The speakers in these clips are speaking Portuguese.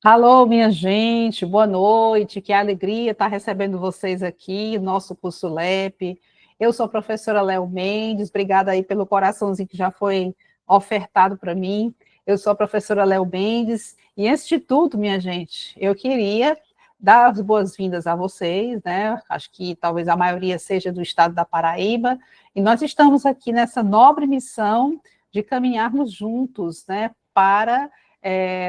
Alô, minha gente, boa noite, que alegria estar recebendo vocês aqui, nosso curso LEP. Eu sou a professora Léo Mendes, obrigada aí pelo coraçãozinho que já foi ofertado para mim. Eu sou a professora Léo Mendes, e antes de tudo, minha gente, eu queria dar as boas-vindas a vocês, né? Acho que talvez a maioria seja do estado da Paraíba, e nós estamos aqui nessa nobre missão de caminharmos juntos, né, para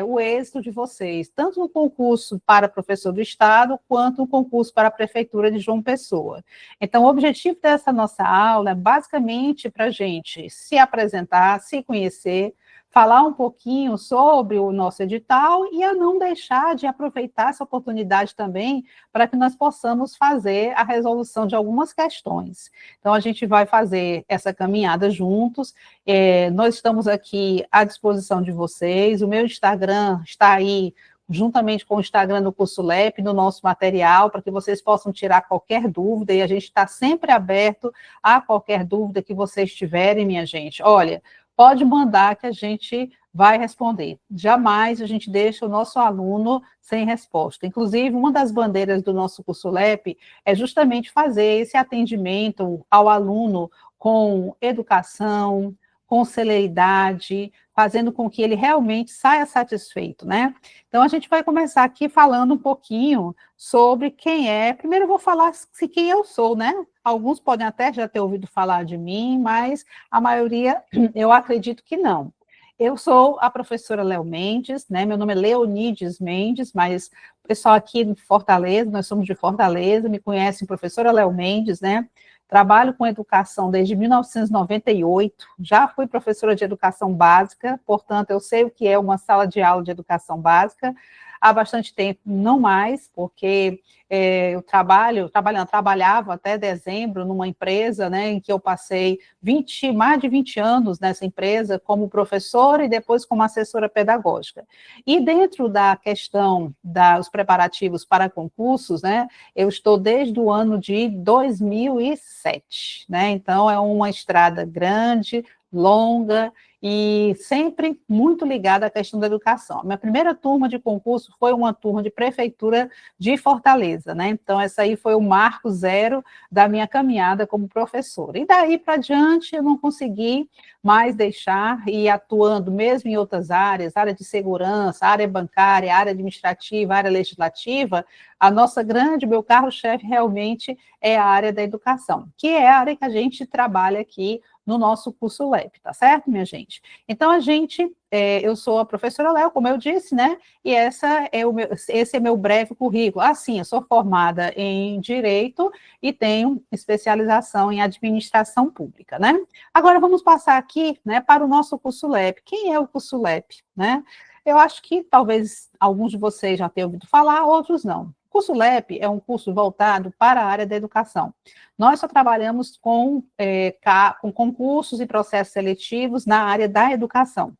o êxito de vocês, tanto no concurso para professor do Estado, quanto no concurso para a Prefeitura de João Pessoa. Então, o objetivo dessa nossa aula é basicamente para a gente se apresentar, se conhecer, falar um pouquinho sobre o nosso edital e a não deixar de aproveitar essa oportunidade também para que nós possamos fazer a resolução de algumas questões. Então, a gente vai fazer essa caminhada juntos. Nós estamos aqui à disposição de vocês. O meu Instagram está aí, juntamente com o Instagram do Curso LEP, no nosso material, para que vocês possam tirar qualquer dúvida, e a gente está sempre aberto a qualquer dúvida que vocês tiverem, minha gente. Olha, pode mandar que a gente vai responder. Jamais a gente deixa o nosso aluno sem resposta. Inclusive, uma das bandeiras do nosso curso LEP é justamente fazer esse atendimento ao aluno com educação, com celeridade, fazendo com que ele realmente saia satisfeito, né? Então, a gente vai começar aqui falando um pouquinho sobre quem é. Primeiro, eu vou falar se quem eu sou, né? Alguns podem até já ter ouvido falar de mim, mas a maioria, eu acredito que não. Eu sou a professora Léo Mendes, né? Meu nome é Leonides Mendes, mas o pessoal aqui de Fortaleza, nós somos de Fortaleza, me conhecem professora Léo Mendes, né? Trabalho com educação desde 1998, já fui professora de educação básica, portanto, eu sei o que é uma sala de aula de educação básica. Há bastante tempo, não mais, porque eu trabalhava até dezembro numa empresa, né, em que eu passei mais de 20 anos nessa empresa como professora e depois como assessora pedagógica. E dentro da questão dos preparativos para concursos, né, eu estou desde o ano de 2007, né? Então é uma estrada grande, longa e sempre muito ligada à questão da educação. Minha primeira turma de concurso foi uma turma de prefeitura de Fortaleza, né? Então essa aí foi o marco zero da minha caminhada como professora. E daí para diante eu não consegui mais deixar e ir atuando mesmo em outras áreas, área de segurança, área bancária, área administrativa, área legislativa. Meu carro-chefe realmente é a área da educação, que é a área que a gente trabalha aqui no nosso curso LEP, tá certo, minha gente? Então, eu sou a professora Léo, como eu disse, né? E esse é meu breve currículo. Sim, eu sou formada em Direito e tenho especialização em Administração Pública, né? Agora, vamos passar aqui, né, para o nosso curso LEP. Quem é o curso LEP, né? Eu acho que talvez alguns de vocês já tenham ouvido falar, outros não. O curso LEP é um curso voltado para a área da educação. Nós só trabalhamos com concursos e processos seletivos na área da educação.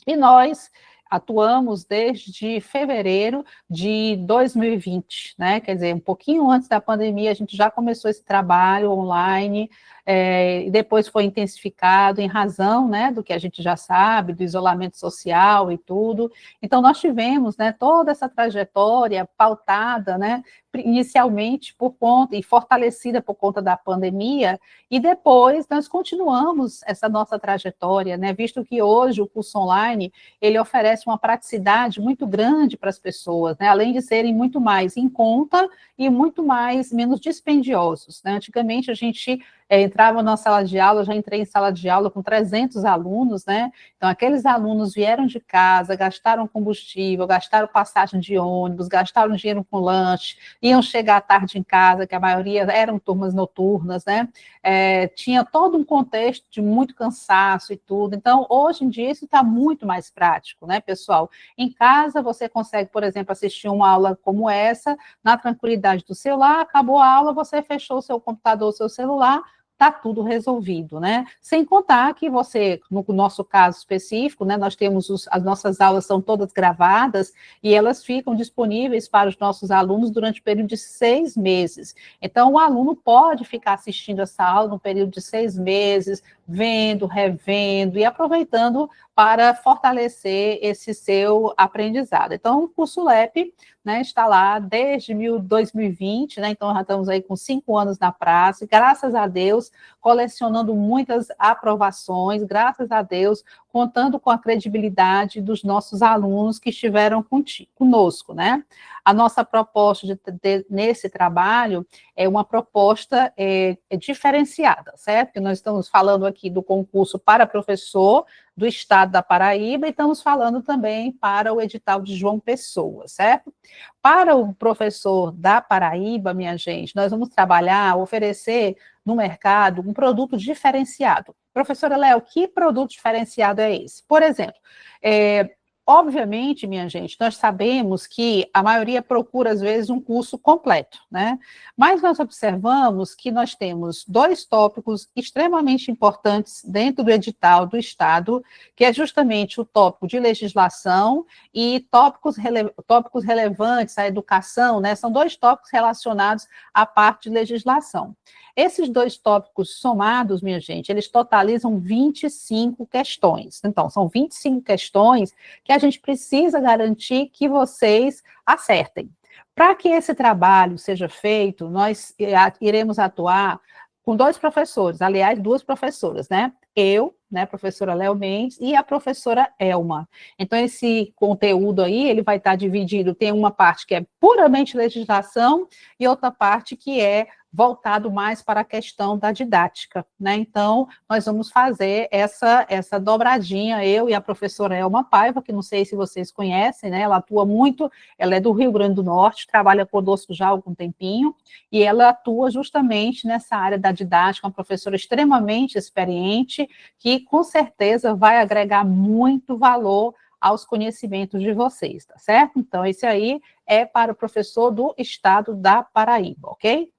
E nós atuamos desde fevereiro de 2020, né? Quer dizer, um pouquinho antes da pandemia, a gente já começou esse trabalho online, e depois foi intensificado em razão, né, do que a gente já sabe, do isolamento social e tudo. Então, nós tivemos, né, toda essa trajetória pautada, né, inicialmente por conta, e fortalecida por conta da pandemia, e depois nós continuamos essa nossa trajetória, né, visto que hoje o curso online, ele oferece uma praticidade muito grande para as pessoas, né, além de serem muito mais em conta e muito menos dispendiosos, né. Antigamente a gente entrava na sala de aula, eu já entrei em sala de aula com 300 alunos, né, então aqueles alunos vieram de casa, gastaram combustível, gastaram passagem de ônibus, gastaram dinheiro com lanche, iam chegar à tarde em casa, que a maioria eram turmas noturnas, né, tinha todo um contexto de muito cansaço e tudo. Então, hoje em dia, isso está muito mais prático, né, pessoal? Em casa, você consegue, por exemplo, assistir uma aula como essa, na tranquilidade do celular, acabou a aula, você fechou o seu computador, o seu celular, está tudo resolvido, né? Sem contar que você, no nosso caso específico, né, nós temos as nossas aulas são todas gravadas e elas ficam disponíveis para os nossos alunos durante o período de 6 meses. Então, o aluno pode ficar assistindo essa aula no período de 6 meses, vendo, revendo e aproveitando para fortalecer esse seu aprendizado. Então, o curso LEP, né, está lá desde 2020, né, então já estamos aí com 5 anos na praça, e graças a Deus, colecionando muitas aprovações, graças a Deus, contando com a credibilidade dos nossos alunos que estiveram conosco, né? A nossa proposta nesse trabalho é uma proposta diferenciada, certo? Que nós estamos falando aqui do concurso para professor do Estado da Paraíba e estamos falando também para o edital de João Pessoa, certo? Para o professor da Paraíba, minha gente, nós vamos trabalhar, oferecer no mercado um produto diferenciado. Professora Léo, que produto diferenciado é esse? Por exemplo, obviamente, minha gente, nós sabemos que a maioria procura, às vezes, um curso completo, né? Mas nós observamos que nós temos 2 tópicos extremamente importantes dentro do edital do Estado, que é justamente o tópico de legislação e tópicos relevantes à educação, né? São 2 tópicos relacionados à parte de legislação. Esses 2 tópicos somados, minha gente, eles totalizam 25 questões. Então, são 25 questões que a gente precisa garantir que vocês acertem. Para que esse trabalho seja feito, nós iremos atuar com 2 professores, aliás, 2 professoras, né? Eu, né, professora Léo Mendes, e a professora Elma. Então, esse conteúdo aí, ele vai estar dividido, tem uma parte que é puramente legislação e outra parte que é voltado mais para a questão da didática, né? Então, nós vamos fazer essa dobradinha, eu e a professora Elma Paiva, que não sei se vocês conhecem, né? Ela atua muito, ela é do Rio Grande do Norte, trabalha conosco já há algum tempinho, e ela atua justamente nessa área da didática, uma professora extremamente experiente, que com certeza vai agregar muito valor aos conhecimentos de vocês, tá certo? Então, esse aí é para o professor do Estado da Paraíba, ok?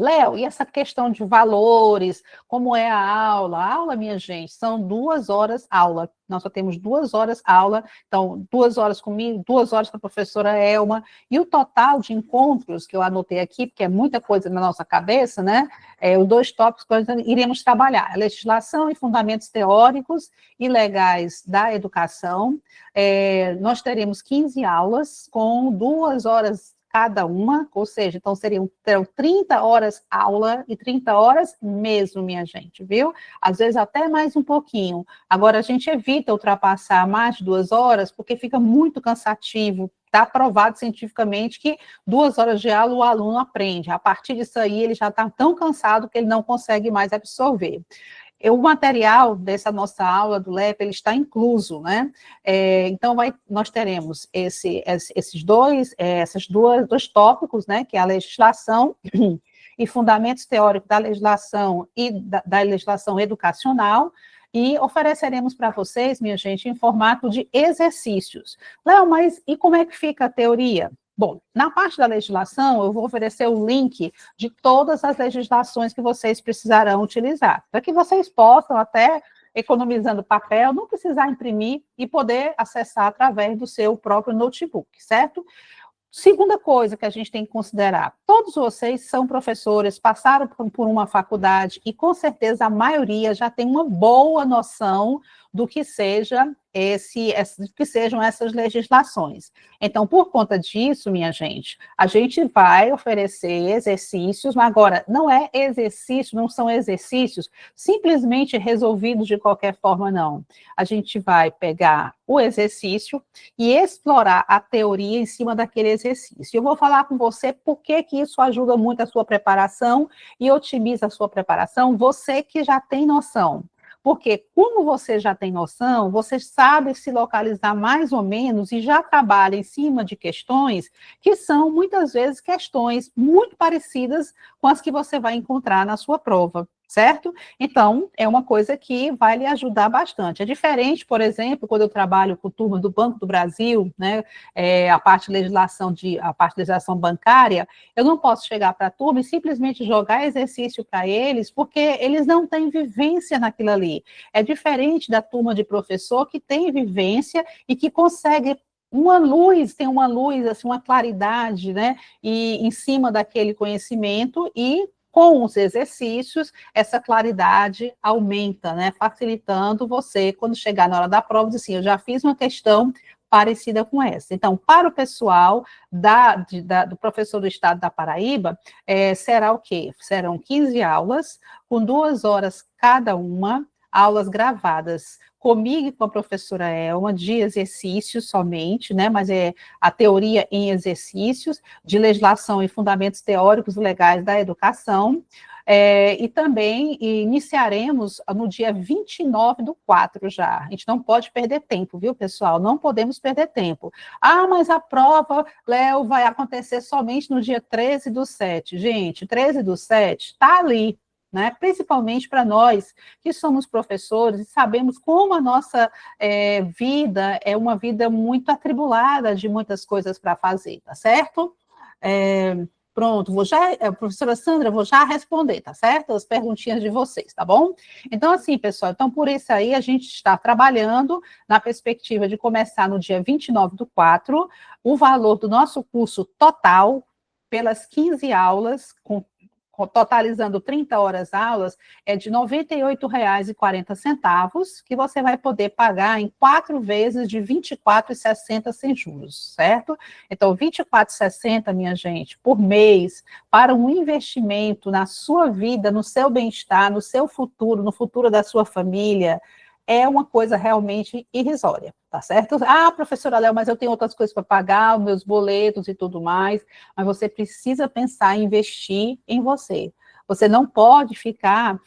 Léo, e essa questão de valores, como é a aula? A aula, minha gente, são 2 horas aula. Nós só temos 2 horas aula, então 2 horas comigo, 2 horas com a professora Elma, e o total de encontros que eu anotei aqui, porque é muita coisa na nossa cabeça, né? Os 2 tópicos que nós iremos trabalhar: legislação e fundamentos teóricos e legais da educação. Nós teremos 15 aulas com 2 horas cada uma, ou seja, então terão 30 horas aula e 30 horas mesmo, minha gente, viu? Às vezes até mais um pouquinho. Agora, a gente evita ultrapassar mais de 2 horas, porque fica muito cansativo. Está provado cientificamente que 2 horas de aula o aluno aprende. A partir disso aí, ele já está tão cansado que ele não consegue mais absorver. O material dessa nossa aula do LEP, ele está incluso, né? Então, nós teremos esses dois tópicos, né? Que é a legislação e fundamentos teóricos da legislação e da legislação educacional, e ofereceremos para vocês, minha gente, em formato de exercícios. Léo, mas e como é que fica a teoria? Bom, na parte da legislação, eu vou oferecer o link de todas as legislações que vocês precisarão utilizar, para que vocês possam, até economizando papel, não precisar imprimir e poder acessar através do seu próprio notebook, certo? Segunda coisa que a gente tem que considerar: todos vocês são professores, passaram por uma faculdade e, com certeza, a maioria já tem uma boa noção do que sejam essas legislações. Então, por conta disso, minha gente, a gente vai oferecer exercícios, mas agora não são exercícios simplesmente resolvidos de qualquer forma, não. A gente vai pegar o exercício e explorar a teoria em cima daquele exercício. Eu vou falar com você por que isso ajuda muito a sua preparação e otimiza a sua preparação, você que já tem noção. Porque, como você já tem noção, você sabe se localizar mais ou menos e já trabalha em cima de questões que são, muitas vezes, questões muito parecidas com as que você vai encontrar na sua prova, certo? Então, é uma coisa que vai lhe ajudar bastante. É diferente, por exemplo, quando eu trabalho com turmas do Banco do Brasil, né, a parte de legislação bancária, eu não posso chegar para a turma e simplesmente jogar exercício para eles, porque eles não têm vivência naquilo ali. É diferente da turma de professor que tem vivência e que consegue tem uma luz, assim, uma claridade, né, e em cima daquele conhecimento, e Com os exercícios, essa claridade aumenta, né? Facilitando você, quando chegar na hora da prova, dizer assim, eu já fiz uma questão parecida com essa. Então, para o pessoal do professor do Estado da Paraíba, será o quê? Serão 15 aulas, com 2 horas cada uma, aulas gravadas comigo e com a professora Elma, de exercícios somente, né? Mas é a teoria em exercícios, de legislação e fundamentos teóricos e legais da educação. E também iniciaremos no dia 29/4 já. A gente não pode perder tempo, viu, pessoal? Não podemos perder tempo. Ah, mas a prova, Léo, vai acontecer somente no dia 13/7. Gente, 13/7 está ali, né? Principalmente para nós que somos professores e sabemos como a nossa vida é uma vida muito atribulada de muitas coisas para fazer, tá certo? Pronto, professora Sandra, vou já responder, tá certo? As perguntinhas de vocês, tá bom? Então, assim, pessoal, então por isso aí a gente está trabalhando na perspectiva de começar no dia 29/4, o valor do nosso curso total, pelas 15 aulas, totalizando 30 horas aulas, é de R$ 98,40, que você vai poder pagar em 4 vezes de R$ 24,60 sem juros, certo? Então, R$ 24,60, minha gente, por mês, para um investimento na sua vida, no seu bem-estar, no seu futuro, no futuro da sua família, é uma coisa realmente irrisória, tá certo? Ah, professora Léo, mas eu tenho outras coisas para pagar, os meus boletos e tudo mais, mas você precisa pensar em investir em você. Você não pode ficar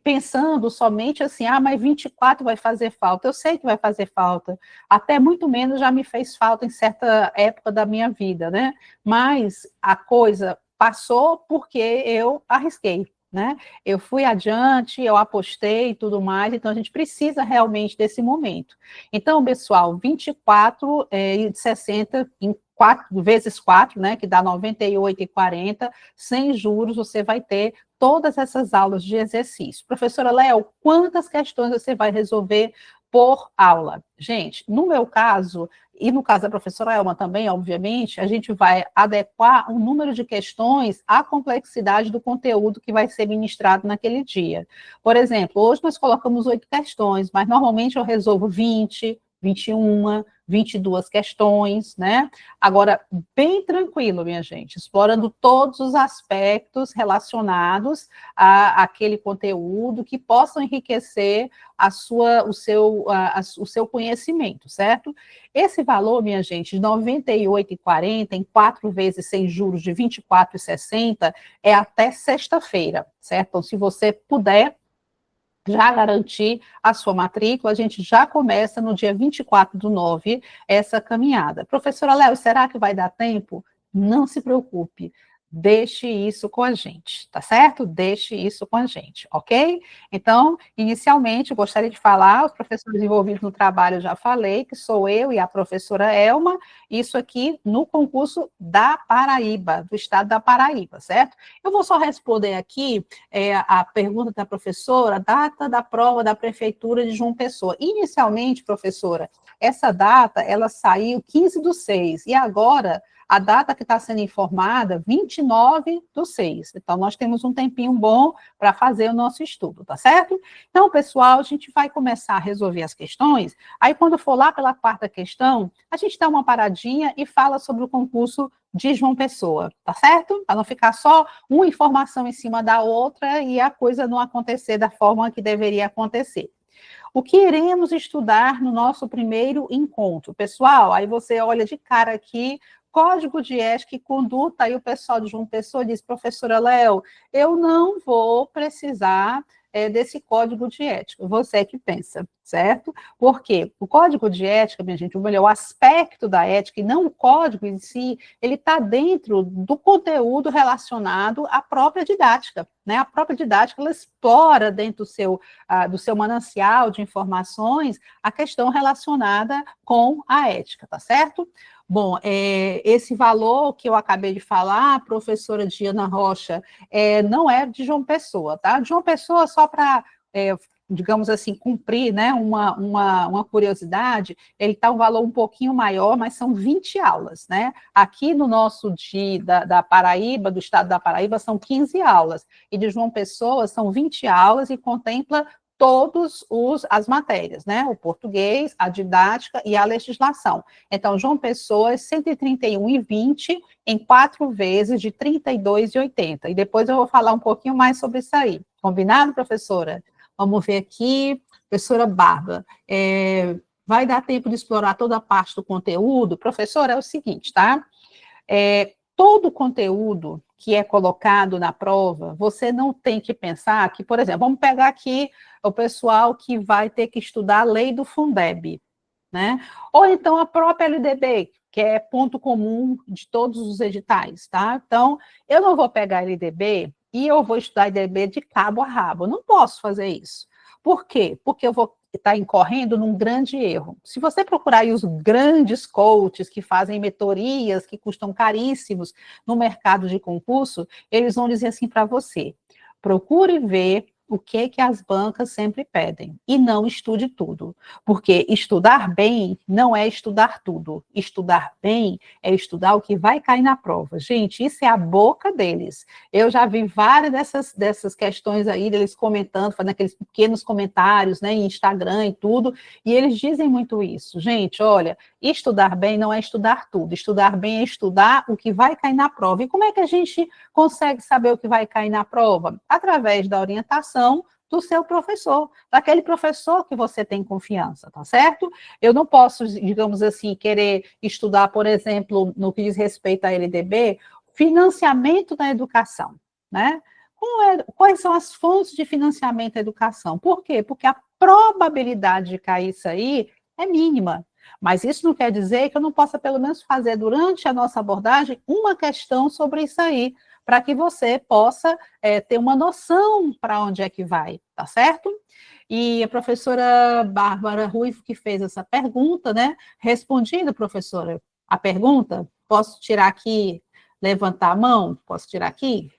pensando somente assim, ah, mas 24 vai fazer falta. Eu sei que vai fazer falta, até muito menos já me fez falta em certa época da minha vida, né? Mas a coisa passou porque eu arrisquei, né? Eu fui adiante, eu apostei e tudo mais, então a gente precisa realmente desse momento. Então, pessoal, 24,60 em 4 vezes 4, né, que dá R$ 98,40, sem juros, você vai ter todas essas aulas de exercício. Professora Léo, quantas questões você vai resolver por aula? Gente, no meu caso, e no caso da professora Elma também, obviamente, a gente vai adequar o número de questões à complexidade do conteúdo que vai ser ministrado naquele dia. Por exemplo, hoje nós colocamos 8 questões, mas normalmente eu resolvo 20, 21, 22 questões, né? Agora, bem tranquilo, minha gente, explorando todos os aspectos relacionados àquele conteúdo que possam enriquecer o seu conhecimento, certo? Esse valor, minha gente, de R$ 98,40 em 4 vezes sem juros de R$ 24,60 é até sexta-feira, certo? Então, se você puder já garantir a sua matrícula, a gente já começa no dia 24/9 essa caminhada. Professora Léo, será que vai dar tempo? Não se preocupe, deixe isso com a gente, tá certo? Deixe isso com a gente, ok? Então, inicialmente, eu gostaria de falar, os professores envolvidos no trabalho eu já falei, que sou eu e a professora Elma, isso aqui no concurso da Paraíba, do estado da Paraíba, certo? Eu vou só responder aqui a pergunta da professora, data da prova da Prefeitura de João Pessoa. Inicialmente, professora, essa data, ela saiu 15/6, e agora a data que está sendo informada, 29/6. Então, nós temos um tempinho bom para fazer o nosso estudo, tá certo? Então, pessoal, a gente vai começar a resolver as questões, aí quando for lá pela 4ª questão, a gente dá uma paradinha e fala sobre o concurso de João Pessoa, tá certo? Para não ficar só uma informação em cima da outra e a coisa não acontecer da forma que deveria acontecer. O que iremos estudar no nosso primeiro encontro? Pessoal, aí você olha de cara aqui, Código de Ética e Conduta, aí o pessoal de João Pessoa diz, professora Léo, eu não vou precisar desse código de ética, você que pensa, certo? Porque o código de ética, minha gente, ou melhor, o aspecto da ética, e não o código em si, ele está dentro do conteúdo relacionado à própria didática, né? A própria didática, ela explora dentro do seu manancial de informações a questão relacionada com a ética, tá certo? Bom, esse valor que eu acabei de falar, a professora Diana Rocha, não é de João Pessoa, tá? De João Pessoa, só para digamos assim, cumprir, né, uma curiosidade, ele está um valor um pouquinho maior, mas são 20 aulas, né? Aqui no nosso da Paraíba, do estado da Paraíba, são 15 aulas, e de João Pessoa são 20 aulas e contempla todas as matérias, né? O português, a didática e a legislação. Então, João Pessoa, 131,20 em 4 vezes de 32,80. E depois eu vou falar um pouquinho mais sobre isso aí. Combinado, professora? Vamos ver aqui, professora Bárbara. Vai dar tempo de explorar toda a parte do conteúdo? Professora, é o seguinte, tá? Todo o conteúdo que é colocado na prova, você não tem que pensar que, por exemplo, vamos pegar aqui o pessoal que vai ter que estudar a lei do Fundeb, né? Ou então a própria LDB, que é ponto comum de todos os editais, tá? Então, eu não vou pegar a LDB e eu vou estudar a LDB de cabo a rabo. Eu não posso fazer isso. Por quê? Porque eu vou estar incorrendo num grande erro. Se você procurar aí os grandes coaches que fazem mentorias que custam caríssimos no mercado de concurso, eles vão dizer assim para você: procure ver o que as bancas sempre pedem, e não estude tudo, porque estudar bem não é estudar tudo, estudar bem é estudar o que vai cair na prova. Gente, isso é a boca deles. Eu já vi várias dessas questões aí, deles comentando, fazendo aqueles pequenos comentários, né, em Instagram e tudo, e eles dizem muito isso. Gente, olha, estudar bem não é estudar tudo, estudar bem é estudar o que vai cair na prova. E como é que a gente consegue saber o que vai cair na prova? Através da orientação do seu professor, daquele professor que você tem confiança, tá certo? Eu não posso, digamos assim, querer estudar, por exemplo, no que diz respeito à LDB, financiamento da educação, né? Quais são as fontes de financiamento da educação? Por quê? Porque a probabilidade de cair isso aí é mínima. Mas isso não quer dizer que eu não possa, pelo menos, fazer durante a nossa abordagem uma questão sobre isso aí, para que você possa ter uma noção para onde é que vai, tá certo? E a professora Bárbara Ruivo que fez essa pergunta, né? Respondendo, professora, a pergunta, posso tirar aqui, levantar a mão? Posso tirar aqui?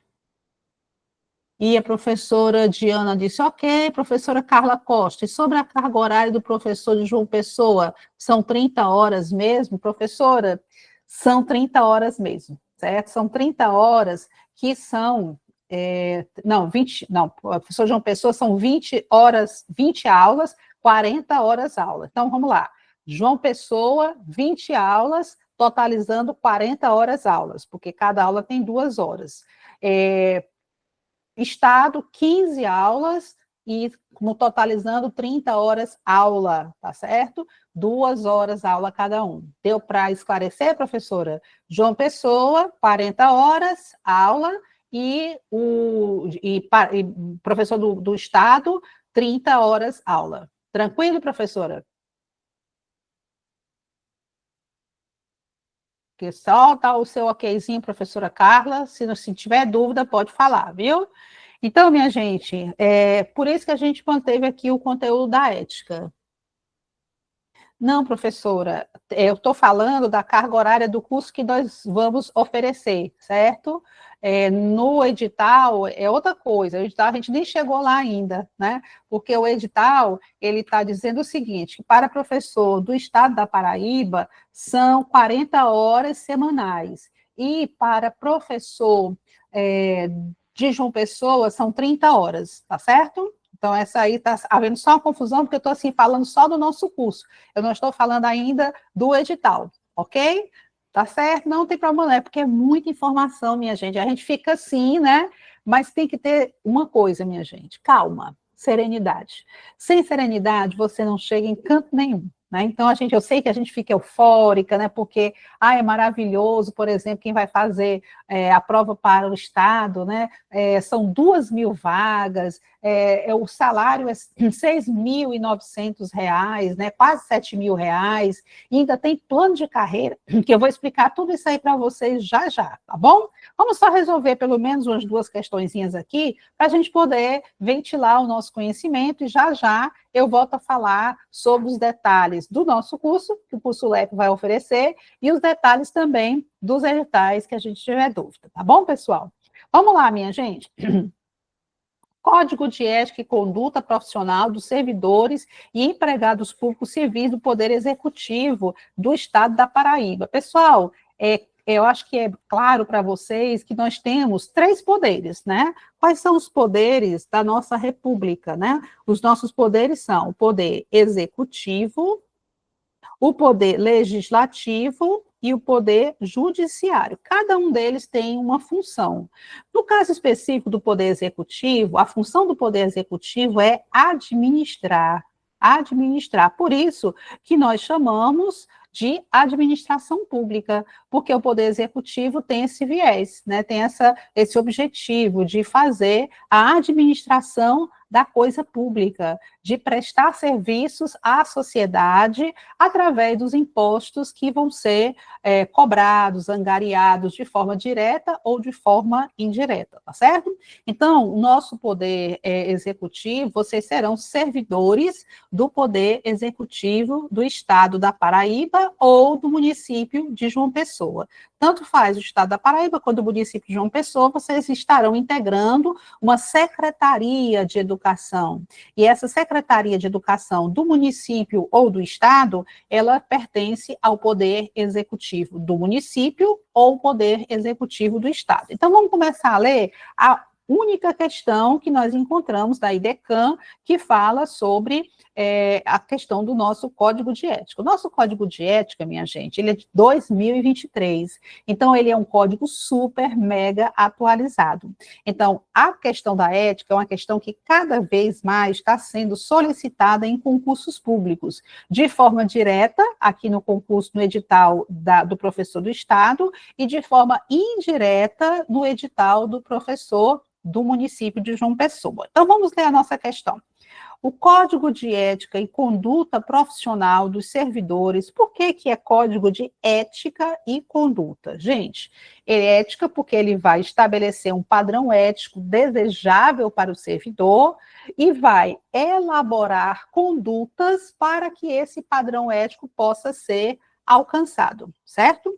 E a professora Diana disse, ok, professora Carla Costa, e sobre a carga horária do professor de João Pessoa, são 30 horas mesmo? Professora, são 30 horas mesmo, certo? São 30 horas que são, não, 20, não, professor João Pessoa são 20 horas, 20 aulas, 40 horas aula. Então, vamos lá, João Pessoa, 20 aulas, totalizando 40 horas aulas, porque cada aula tem 2 horas. Estado, 15 aulas e totalizando 30 horas aula, tá certo? 2 horas aula cada um. Deu para esclarecer, professora? João Pessoa, 40 horas aula e professor do Estado, 30 horas aula. Tranquilo, professora? Que solta o seu okzinho, professora Carla. Se tiver dúvida, pode falar, viu? Então, minha gente, por isso que a gente manteve aqui o conteúdo da ética. Não, professora, eu estou falando da carga horária do curso que nós vamos oferecer, certo? No edital é outra coisa, o edital a gente nem chegou lá ainda, né? Porque o edital, ele está dizendo o seguinte, que para professor do estado da Paraíba, são 40 horas semanais, e para professor de João Pessoa, são 30 horas, tá certo? Então, essa aí está havendo só uma confusão, porque eu estou assim, falando só do nosso curso. Eu não estou falando ainda do edital, ok? Tá certo? Não tem problema, não, porque é muita informação, minha gente. A gente fica assim, né? Mas tem que ter uma coisa, minha gente: calma, serenidade. Sem serenidade, você não chega em canto nenhum. Né? Então, eu sei que a gente fica eufórica, né? Porque é maravilhoso, por exemplo, quem vai fazer a prova para o Estado, né? São 2.000 vagas, o salário é R$ 6.900, né? Quase R$ 7.000, e ainda tem plano de carreira, que eu vou explicar tudo isso aí para vocês já já, tá bom? Vamos só resolver pelo menos umas 2 questõezinhas aqui, para a gente poder ventilar o nosso conhecimento, e já já eu volto a falar sobre os detalhes do nosso curso, que o curso LEP vai oferecer, e os detalhes também dos editais que a gente tiver dúvida, tá bom, pessoal? Vamos lá, minha gente. Código de Ética e Conduta Profissional dos Servidores e Empregados Públicos Civis do Poder Executivo do Estado da Paraíba. Pessoal, eu acho que é claro para vocês que nós temos 3 poderes, né? Quais são os poderes da nossa república, né? Os nossos poderes são o poder executivo, o poder legislativo e o poder judiciário. Cada um deles tem uma função. No caso específico do poder executivo, a função do poder executivo é administrar. Administrar. Por isso que nós chamamos de administração pública, porque o poder executivo tem esse viés, né? Tem esse objetivo de fazer a administração da coisa pública, de prestar serviços à sociedade através dos impostos que vão ser cobrados, angariados de forma direta ou de forma indireta, tá certo? Então, o nosso poder executivo, vocês serão servidores do poder executivo do Estado da Paraíba ou do município de João Pessoa. Tanto faz o Estado da Paraíba quanto o município de João Pessoa, vocês estarão integrando uma secretaria de educação. E essa secretaria de educação do município ou do Estado, ela pertence ao poder executivo do município ou poder executivo do Estado. Então, vamos começar a ler a única questão que nós encontramos da IDECAM, que fala sobre a questão do nosso Código de Ética. O nosso Código de Ética, minha gente, ele é de 2023, então ele é um código super, mega atualizado. Então, a questão da ética é uma questão que cada vez mais está sendo solicitada em concursos públicos, de forma direta, aqui no concurso, no edital do professor do Estado, e de forma indireta no edital do professor do município de João Pessoa. Então, vamos ler a nossa questão. O Código de Ética e Conduta Profissional dos Servidores, por que é Código de Ética e Conduta? Gente, é ética porque ele vai estabelecer um padrão ético desejável para o servidor e vai elaborar condutas para que esse padrão ético possa ser alcançado, certo?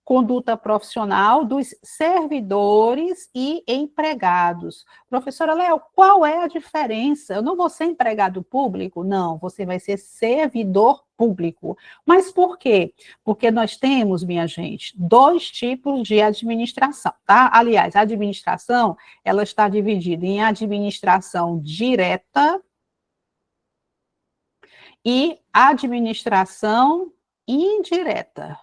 Conduta profissional dos servidores e empregados. Professora Léo, qual é a diferença? Eu não vou ser empregado público? Não, você vai ser servidor público. Mas por quê? Porque nós temos, minha gente, 2 tipos de administração, tá? Aliás, a administração, ela está dividida em administração direta e administração indireta.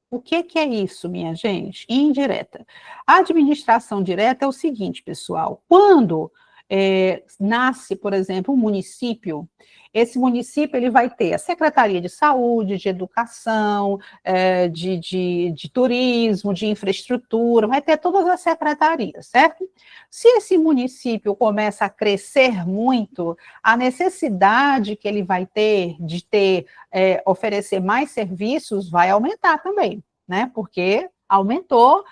O que é isso, minha gente? Indireta. A administração direta é o seguinte, pessoal, quando nasce, por exemplo, um município, esse município ele vai ter a Secretaria de Saúde, de Educação, de Turismo, de Infraestrutura, vai ter todas as secretarias, certo? Se esse município começa a crescer muito, a necessidade que ele vai ter de oferecer mais serviços vai aumentar também, né? Porque aumentou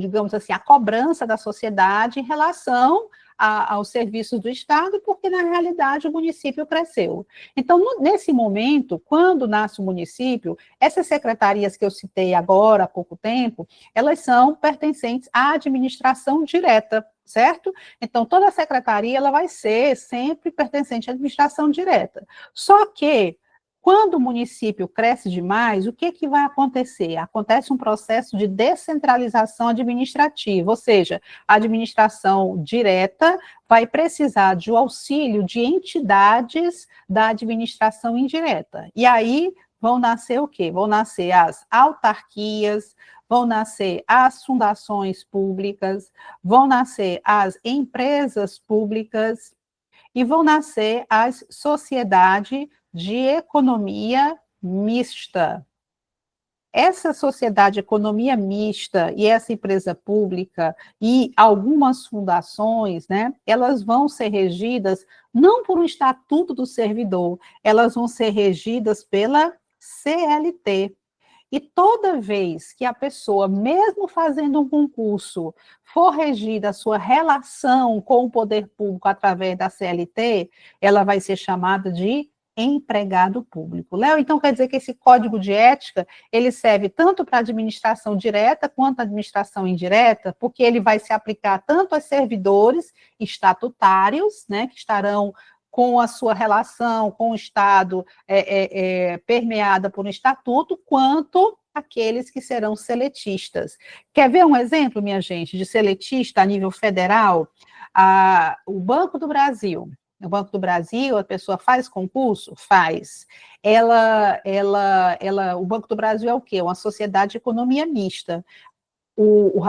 digamos assim, a cobrança da sociedade em relação aos serviços do Estado, porque, na realidade, o município cresceu. Então, nesse momento, quando nasce o município, essas secretarias que eu citei agora, há pouco tempo, elas são pertencentes à administração direta, certo? Então, toda a secretaria, ela vai ser sempre pertencente à administração direta. Só que, quando o município cresce demais, o que vai acontecer? Acontece um processo de descentralização administrativa, ou seja, a administração direta vai precisar de um auxílio de entidades da administração indireta. E aí vão nascer o quê? Vão nascer as autarquias, vão nascer as fundações públicas, vão nascer as empresas públicas e vão nascer as sociedades de economia mista. Essa sociedade de economia mista e essa empresa pública e algumas fundações, né, elas vão ser regidas não por um estatuto do servidor, elas vão ser regidas pela CLT. E toda vez que a pessoa, mesmo fazendo um concurso, for regida a sua relação com o poder público através da CLT, ela vai ser chamada de empregado público. Léo, então quer dizer que esse código de ética, ele serve tanto para a administração direta quanto a administração indireta, porque ele vai se aplicar tanto aos servidores estatutários, né, que estarão com a sua relação com o Estado permeada por um estatuto, quanto aqueles que serão seletistas. Quer ver um exemplo, minha gente, de seletista a nível federal? O Banco do Brasil. No Banco do Brasil, a pessoa faz concurso? Faz. O Banco do Brasil é o quê? Uma sociedade de economia mista.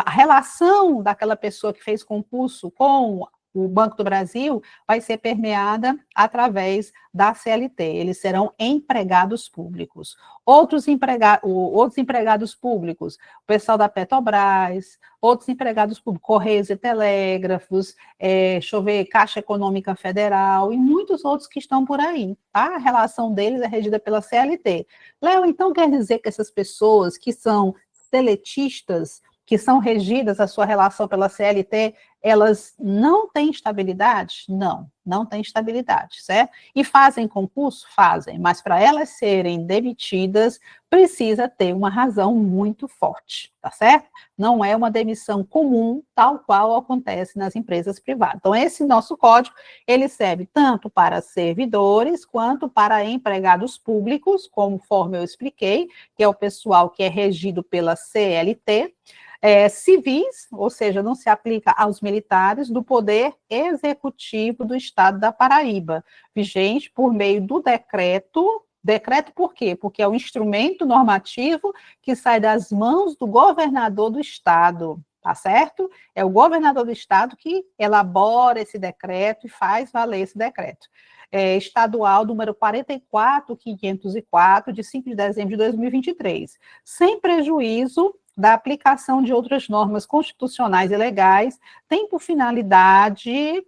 A relação daquela pessoa que fez concurso com o Banco do Brasil vai ser permeada através da CLT. Eles serão empregados públicos. Outros empregados públicos, o pessoal da Petrobras, outros empregados públicos, Correios e Telégrafos, deixa eu ver, Caixa Econômica Federal e muitos outros que estão por aí, tá? A relação deles é regida pela CLT. Léo, então quer dizer que essas pessoas que são seletistas, que são regidas a sua relação pela CLT, elas não têm estabilidade? Não, não têm estabilidade, certo? E fazem concurso? Fazem, mas para elas serem demitidas, precisa ter uma razão muito forte, tá certo? Não é uma demissão comum, tal qual acontece nas empresas privadas. Então, esse nosso código, ele serve tanto para servidores, quanto para empregados públicos, conforme eu expliquei, que é o pessoal que é regido pela CLT, civis, ou seja, não se aplica aos militares, do Poder Executivo do Estado da Paraíba, vigente por meio do decreto. Decreto por quê? Porque é o instrumento normativo que sai das mãos do governador do Estado, tá certo? É o governador do Estado que elabora esse decreto e faz valer esse decreto. Estadual número 44.504, de 5 de dezembro de 2023, sem prejuízo da aplicação de outras normas constitucionais e legais, tem por finalidade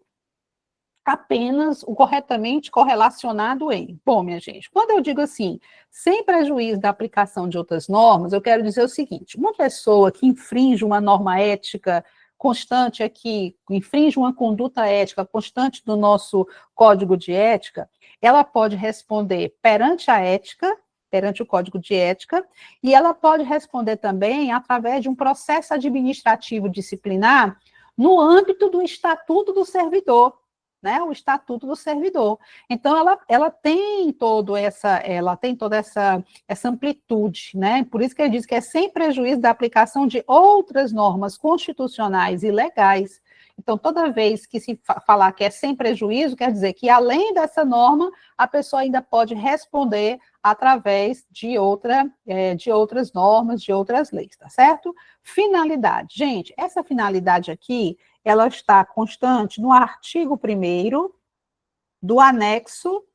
apenas o corretamente correlacionado em. Bom, minha gente, quando eu digo assim, sem prejuízo da aplicação de outras normas, eu quero dizer o seguinte: uma pessoa que infringe uma norma ética constante aqui, infringe uma conduta ética constante do nosso código de ética, ela pode responder perante a ética, perante o Código de Ética, e ela pode responder também através de um processo administrativo disciplinar no âmbito do Estatuto do Servidor, né? O Estatuto do Servidor. Então, ela tem toda essa amplitude, né? Por isso que ele diz que é sem prejuízo da aplicação de outras normas constitucionais e legais. Então, toda vez que se falar que é sem prejuízo, quer dizer que, além dessa norma, a pessoa ainda pode responder através de outras normas, de outras leis, tá certo? Finalidade. Gente, essa finalidade aqui, ela está constante no artigo 1º do anexo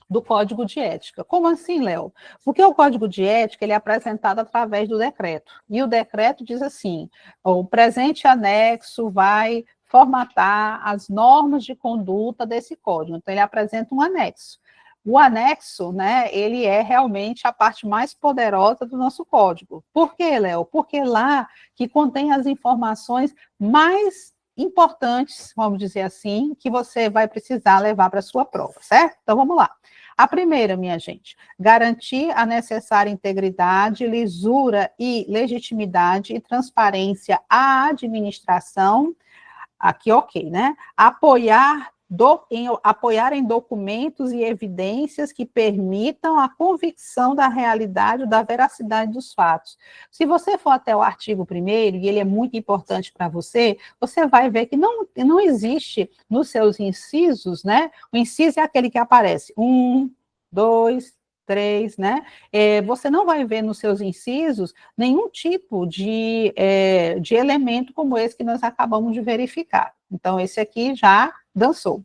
do Código de Ética. Como assim, Léo? Porque o Código de Ética ele é apresentado através do decreto. E o decreto diz assim: o presente anexo vai formatar as normas de conduta desse código. Então, ele apresenta um anexo. O anexo, né, ele é realmente a parte mais poderosa do nosso código. Por quê, Léo? Porque lá que contém as informações mais importantes, vamos dizer assim, que você vai precisar levar para a sua prova, certo? Então, vamos lá. A primeira, minha gente, garantir a necessária integridade, lisura e legitimidade e transparência à administração, aqui ok, né? Apoiar em documentos e evidências que permitam a convicção da realidade ou da veracidade dos fatos. Se você for até o artigo 1º, e ele é muito importante para você, você vai ver que não existe nos seus incisos, né? O inciso é aquele que aparece 1, 2, 3, né? Você não vai ver nos seus incisos nenhum tipo de elemento como esse que nós acabamos de verificar. Então, esse aqui já dançou.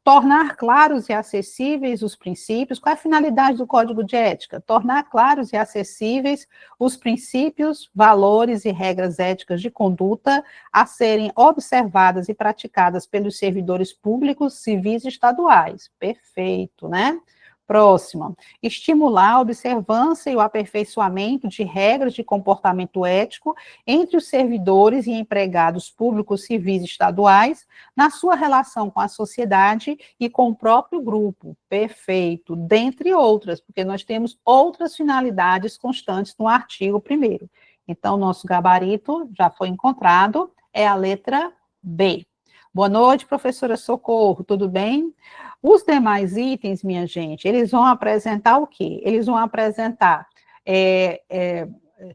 Tornar claros e acessíveis os princípios. Qual é a finalidade do Código de Ética? Tornar claros e acessíveis os princípios, valores e regras éticas de conduta a serem observadas e praticadas pelos servidores públicos, civis e estaduais. Perfeito, né? Próxima. Estimular a observância e o aperfeiçoamento de regras de comportamento ético entre os servidores e empregados públicos civis estaduais na sua relação com a sociedade e com o próprio grupo. Perfeito. Dentre outras, porque nós temos outras finalidades constantes no artigo 1º. Então, nosso gabarito já foi encontrado, é a letra B. Boa noite, professora Socorro, tudo bem? Os demais itens, minha gente, eles vão apresentar o quê? Eles vão apresentar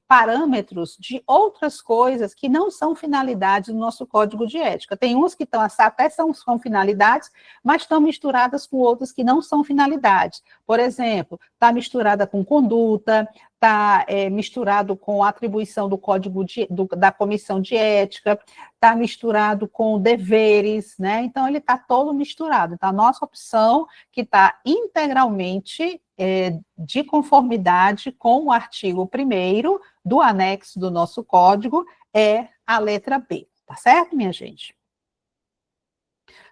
parâmetros de outras coisas que não são finalidades do nosso código de ética. Tem uns que até são finalidades, mas estão misturadas com outros que não são finalidades. Por exemplo, está misturada com conduta, está misturado com a atribuição do código da comissão de ética, está misturado com deveres, né? Então, ele está todo misturado. Então, a nossa opção, que está integralmente de conformidade com o artigo 1º do anexo do nosso código, é a letra B. Tá certo, minha gente?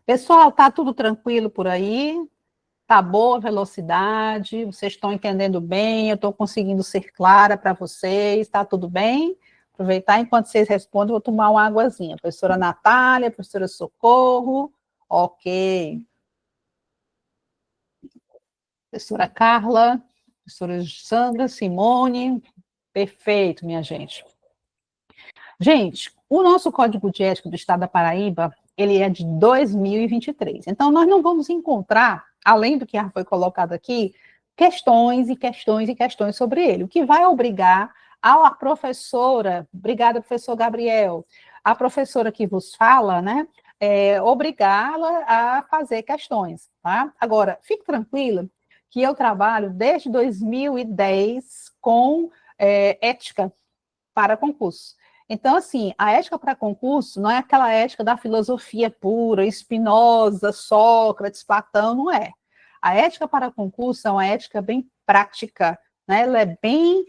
Pessoal, tá tudo tranquilo por aí? Tá boa a velocidade? Vocês estão entendendo bem? Eu estou conseguindo ser clara para vocês? Tá tudo bem? Aproveitar enquanto vocês respondem, vou tomar uma águazinha. Professora Natália, professora Socorro, ok. Professora Carla, professora Sandra, Simone, perfeito, minha gente. Gente, o nosso Código de Ética do Estado da Paraíba, ele é de 2023. Então, nós não vamos encontrar, além do que já foi colocado aqui, questões e questões e questões sobre ele, o que vai obrigar a professora, obrigada, professor Gabriel, a professora que vos fala, né, obrigá-la a fazer questões, tá? Agora, fique tranquila que eu trabalho desde 2010 com ética para concurso. Então, assim, a ética para concurso não é aquela ética da filosofia pura, Spinoza, Sócrates, Platão, não é. A ética para concurso é uma ética bem prática, né? Ela é bem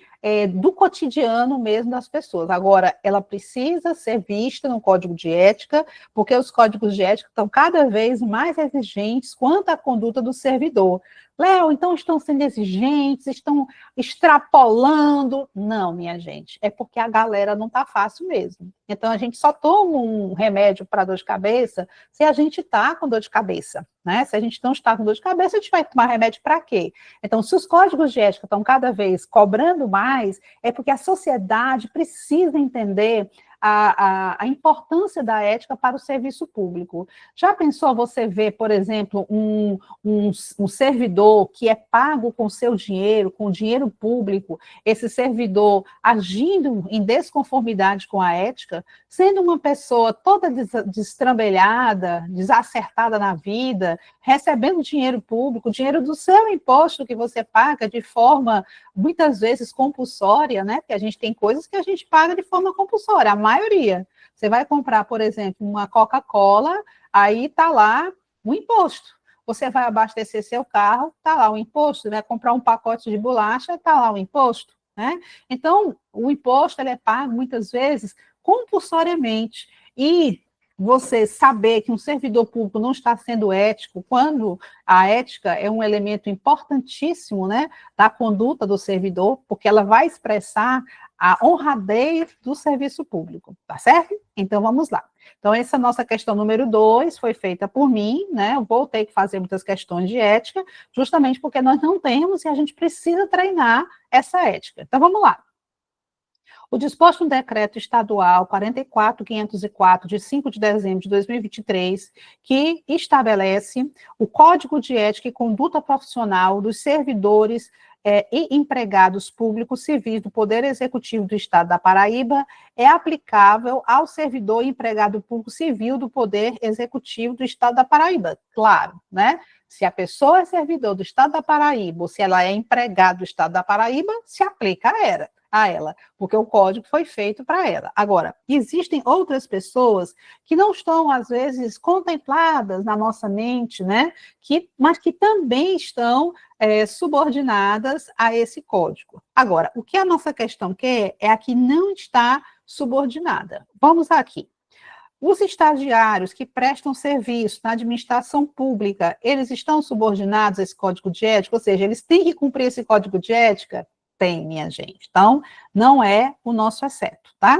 do cotidiano mesmo das pessoas. Agora, ela precisa ser vista no código de ética, porque os códigos de ética estão cada vez mais exigentes quanto à conduta do servidor. Léo, então estão sendo exigentes, estão extrapolando. Não, minha gente, é porque a galera não está fácil mesmo. Então, a gente só toma um remédio para dor de cabeça se a gente está com dor de cabeça, né? Se a gente não está com dor de cabeça, a gente vai tomar remédio para quê? Então, se os códigos de ética estão cada vez cobrando mais, é porque a sociedade precisa entender a importância da ética para o serviço público. Já pensou você ver, por exemplo, um servidor que é pago com seu dinheiro, com dinheiro público, esse servidor agindo em desconformidade com a ética, sendo uma pessoa toda destrambelhada, desacertada na vida, recebendo dinheiro público, dinheiro do seu imposto que você paga de forma, muitas vezes, compulsória, né? Porque a gente tem coisas que a gente paga de forma compulsória, a maioria. Você vai comprar, por exemplo, uma Coca-Cola, aí está lá o imposto. Você vai abastecer seu carro, está lá o imposto. Vai comprar um pacote de bolacha, está lá o imposto, né? Então, o imposto ele é pago, muitas vezes, compulsoriamente. E você saber que um servidor público não está sendo ético, quando a ética é um elemento importantíssimo, né, da conduta do servidor, porque ela vai expressar a honradez do serviço público, tá certo? Então, vamos lá. Então, essa nossa questão número 2 foi feita por mim, né? Eu vou ter que fazer muitas questões de ética, justamente porque nós não temos e a gente precisa treinar essa ética. Então, vamos lá. O disposto no Decreto Estadual 44.504, de 5 de dezembro de 2023, que estabelece o Código de Ética e Conduta Profissional dos servidores e empregados públicos civis do Poder Executivo do Estado da Paraíba, é aplicável ao servidor e empregado público civil do Poder Executivo do Estado da Paraíba. Claro, né? Se a pessoa é servidor do Estado da Paraíba, ou se ela é empregado do Estado da Paraíba, se aplica a ela, porque o código foi feito para ela. Agora, existem outras pessoas que não estão, às vezes, contempladas na nossa mente, né? Mas que também estão subordinadas a esse código. Agora, o que a nossa questão quer é a que não está subordinada. Vamos aqui. Os estagiários que prestam serviço na administração pública, eles estão subordinados a esse código de ética? Ou seja, eles têm que cumprir esse código de ética? Tem, minha gente. Então, não é o nosso exceto, tá?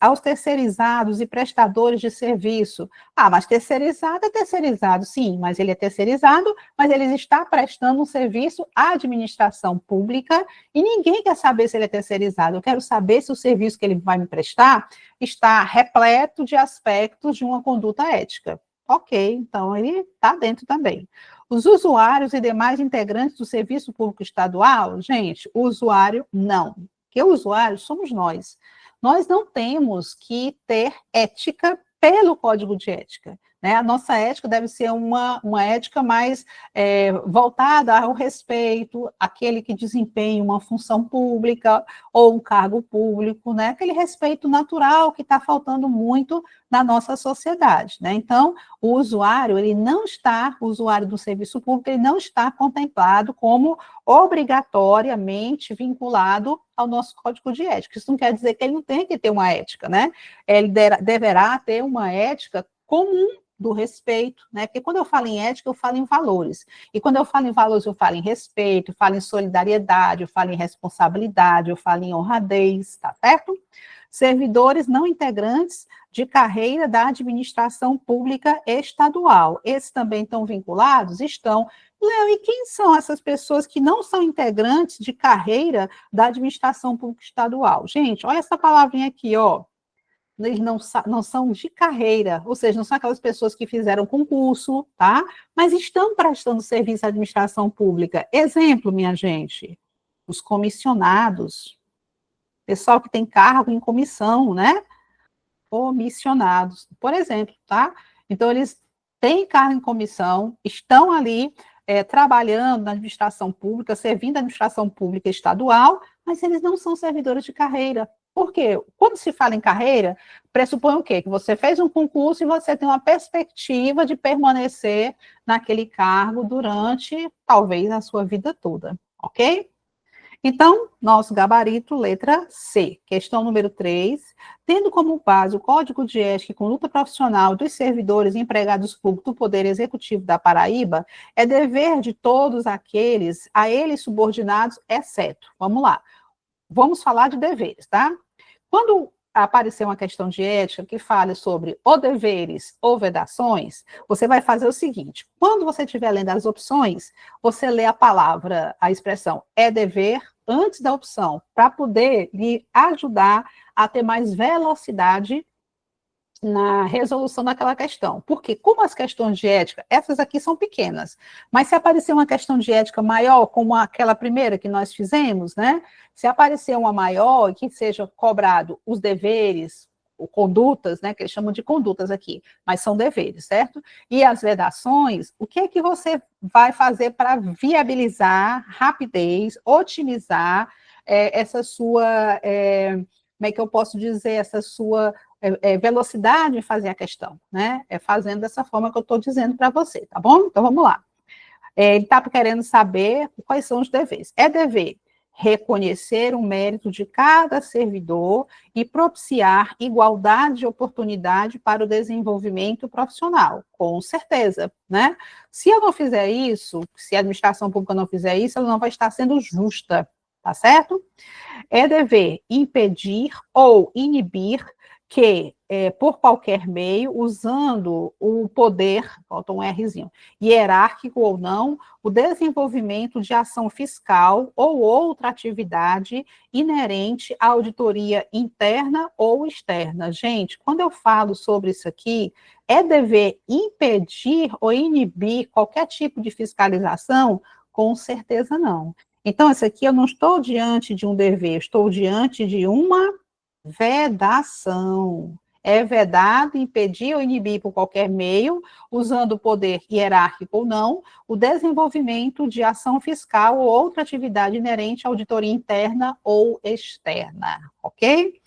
Aos terceirizados e prestadores de serviço. Ah, mas terceirizado é terceirizado, sim, mas ele é terceirizado, mas ele está prestando um serviço à administração pública e ninguém quer saber se ele é terceirizado. Eu quero saber se o serviço que ele vai me prestar está repleto de aspectos de uma conduta ética. Ok, então ele está dentro também. Os usuários e demais integrantes do serviço público estadual, gente, o usuário não, porque o usuário somos nós. Nós não temos que ter ética pelo código de ética. Né? A nossa ética deve ser uma ética mais voltada ao respeito, aquele que desempenha uma função pública ou um cargo público, né? Aquele respeito natural que está faltando muito na nossa sociedade. Né? Então, o usuário, o usuário do serviço público, ele não está contemplado como obrigatoriamente vinculado ao nosso código de ética. Isso não quer dizer que ele não tem que ter uma ética, né? Ele deverá ter uma ética comum do respeito, né? Porque quando eu falo em ética, eu falo em valores. E quando eu falo em valores, eu falo em respeito, eu falo em solidariedade, eu falo em responsabilidade, eu falo em honradez, tá certo? Servidores não integrantes de carreira da administração pública estadual. Esses também estão vinculados? Estão. Léo, e quem são essas pessoas que não são integrantes de carreira da administração pública estadual? Gente, olha essa palavrinha aqui, ó. Eles não são de carreira, ou seja, não são aquelas pessoas que fizeram concurso, tá? Mas estão prestando serviço à administração pública. Exemplo, minha gente, os comissionados, pessoal que tem cargo em comissão, né? Comissionados, por exemplo, tá? Então, eles têm cargo em comissão, estão ali trabalhando na administração pública, servindo a administração pública estadual, mas eles não são servidores de carreira. Por quê? Quando se fala em carreira, pressupõe o quê? Que você fez um concurso e você tem uma perspectiva de permanecer naquele cargo durante, talvez, a sua vida toda, ok? Então, nosso gabarito, letra C, questão número 3, tendo como base o Código de Ética e Conduta Profissional dos servidores e empregados públicos do Poder Executivo da Paraíba, é dever de todos aqueles a eles subordinados, exceto. Vamos lá. Vamos falar de deveres, tá? Quando aparecer uma questão de ética que fale sobre ou deveres ou vedações, você vai fazer o seguinte: quando você estiver lendo as opções, você lê a expressão é dever antes da opção, para poder lhe ajudar a ter mais velocidade na resolução daquela questão. Porque, como as questões de ética, essas aqui são pequenas, mas se aparecer uma questão de ética maior, como aquela primeira que nós fizemos, né? Se aparecer uma maior e que seja cobrado os deveres, condutas, né? Que eles chamam de condutas aqui, mas são deveres, certo? E as vedações, o que é que você vai fazer para viabilizar rapidez, otimizar essa sua, como é que eu posso dizer, essa sua velocidade em fazer a questão, né? É fazendo dessa forma que eu estou dizendo para você, tá bom? Então, vamos lá. Ele está querendo saber quais são os deveres. É dever reconhecer o mérito de cada servidor e propiciar igualdade de oportunidade para o desenvolvimento profissional, com certeza, né? Se eu não fizer isso, se a administração pública não fizer isso, ela não vai estar sendo justa, tá certo? É dever impedir ou inibir que, por qualquer meio, usando o poder, falta um Rzinho, hierárquico ou não, o desenvolvimento de ação fiscal ou outra atividade inerente à auditoria interna ou externa. Gente, quando eu falo sobre isso aqui, é dever impedir ou inibir qualquer tipo de fiscalização? Com certeza não. Então, isso aqui eu não estou diante de um dever, estou diante de uma vedação. É vedado impedir ou inibir por qualquer meio, usando o poder hierárquico ou não, o desenvolvimento de ação fiscal ou outra atividade inerente à auditoria interna ou externa, ok?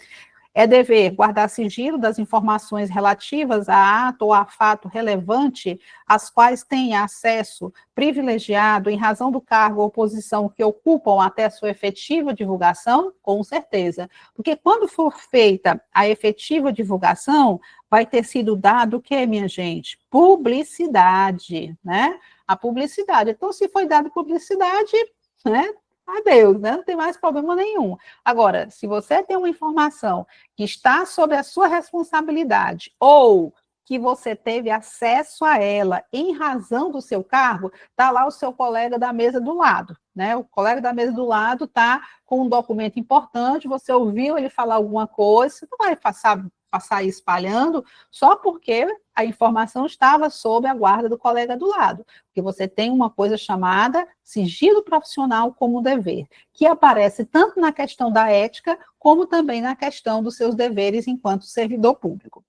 É dever guardar sigilo das informações relativas a ato ou a fato relevante, às quais tenha acesso privilegiado em razão do cargo ou posição que ocupam até sua efetiva divulgação? Com certeza. Porque quando for feita a efetiva divulgação, vai ter sido dado o quê, minha gente? Publicidade, né? A publicidade. Então, se foi dado publicidade, né? Adeus, né? Não tem mais problema nenhum. Agora, se você tem uma informação que está sob a sua responsabilidade ou que você teve acesso a ela em razão do seu cargo, está lá o seu colega da mesa do lado, né? O colega da mesa do lado está com um documento importante, você ouviu ele falar alguma coisa, você não vai passar aí espalhando só porque a informação estava sob a guarda do colega do lado, porque você tem uma coisa chamada sigilo profissional como dever, que aparece tanto na questão da ética, como também na questão dos seus deveres enquanto servidor público.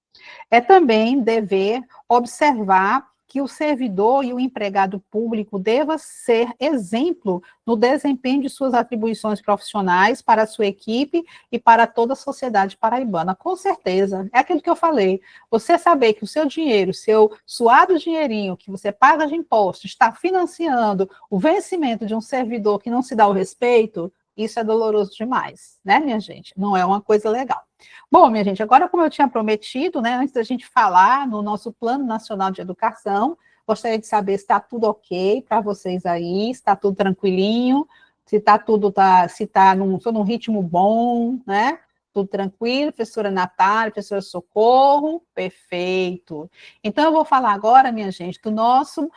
É também dever observar que o servidor e o empregado público deva ser exemplo no desempenho de suas atribuições profissionais para a sua equipe e para toda a sociedade paraibana. Com certeza, é aquilo que eu falei. Você saber que o seu dinheiro, seu suado dinheirinho que você paga de imposto, está financiando o vencimento de um servidor que não se dá o respeito, isso é doloroso demais, né, minha gente? Não é uma coisa legal. Bom, minha gente, agora como eu tinha prometido, né, antes da gente falar no nosso Plano Nacional de Educação, gostaria de saber se está tudo ok para vocês aí, se está tudo tranquilinho, se está tudo, se está num ritmo bom, né? Tudo tranquilo, professora Natália, professora Socorro, perfeito. Então, eu vou falar agora, minha gente, do nosso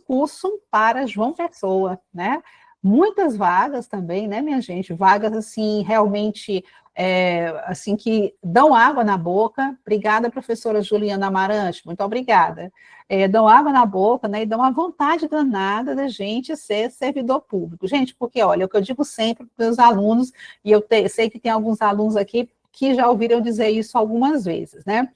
curso para João Pessoa, né? Muitas vagas também, né, minha gente? Vagas, assim, realmente assim, que dão água na boca. Obrigada, professora Juliana Amarante, muito obrigada. Dão água na boca, né, e dão uma vontade danada da gente ser servidor público. Gente, porque, olha, é o que eu digo sempre para os meus alunos, e eu sei que tem alguns alunos aqui que já ouviram dizer isso algumas vezes, né?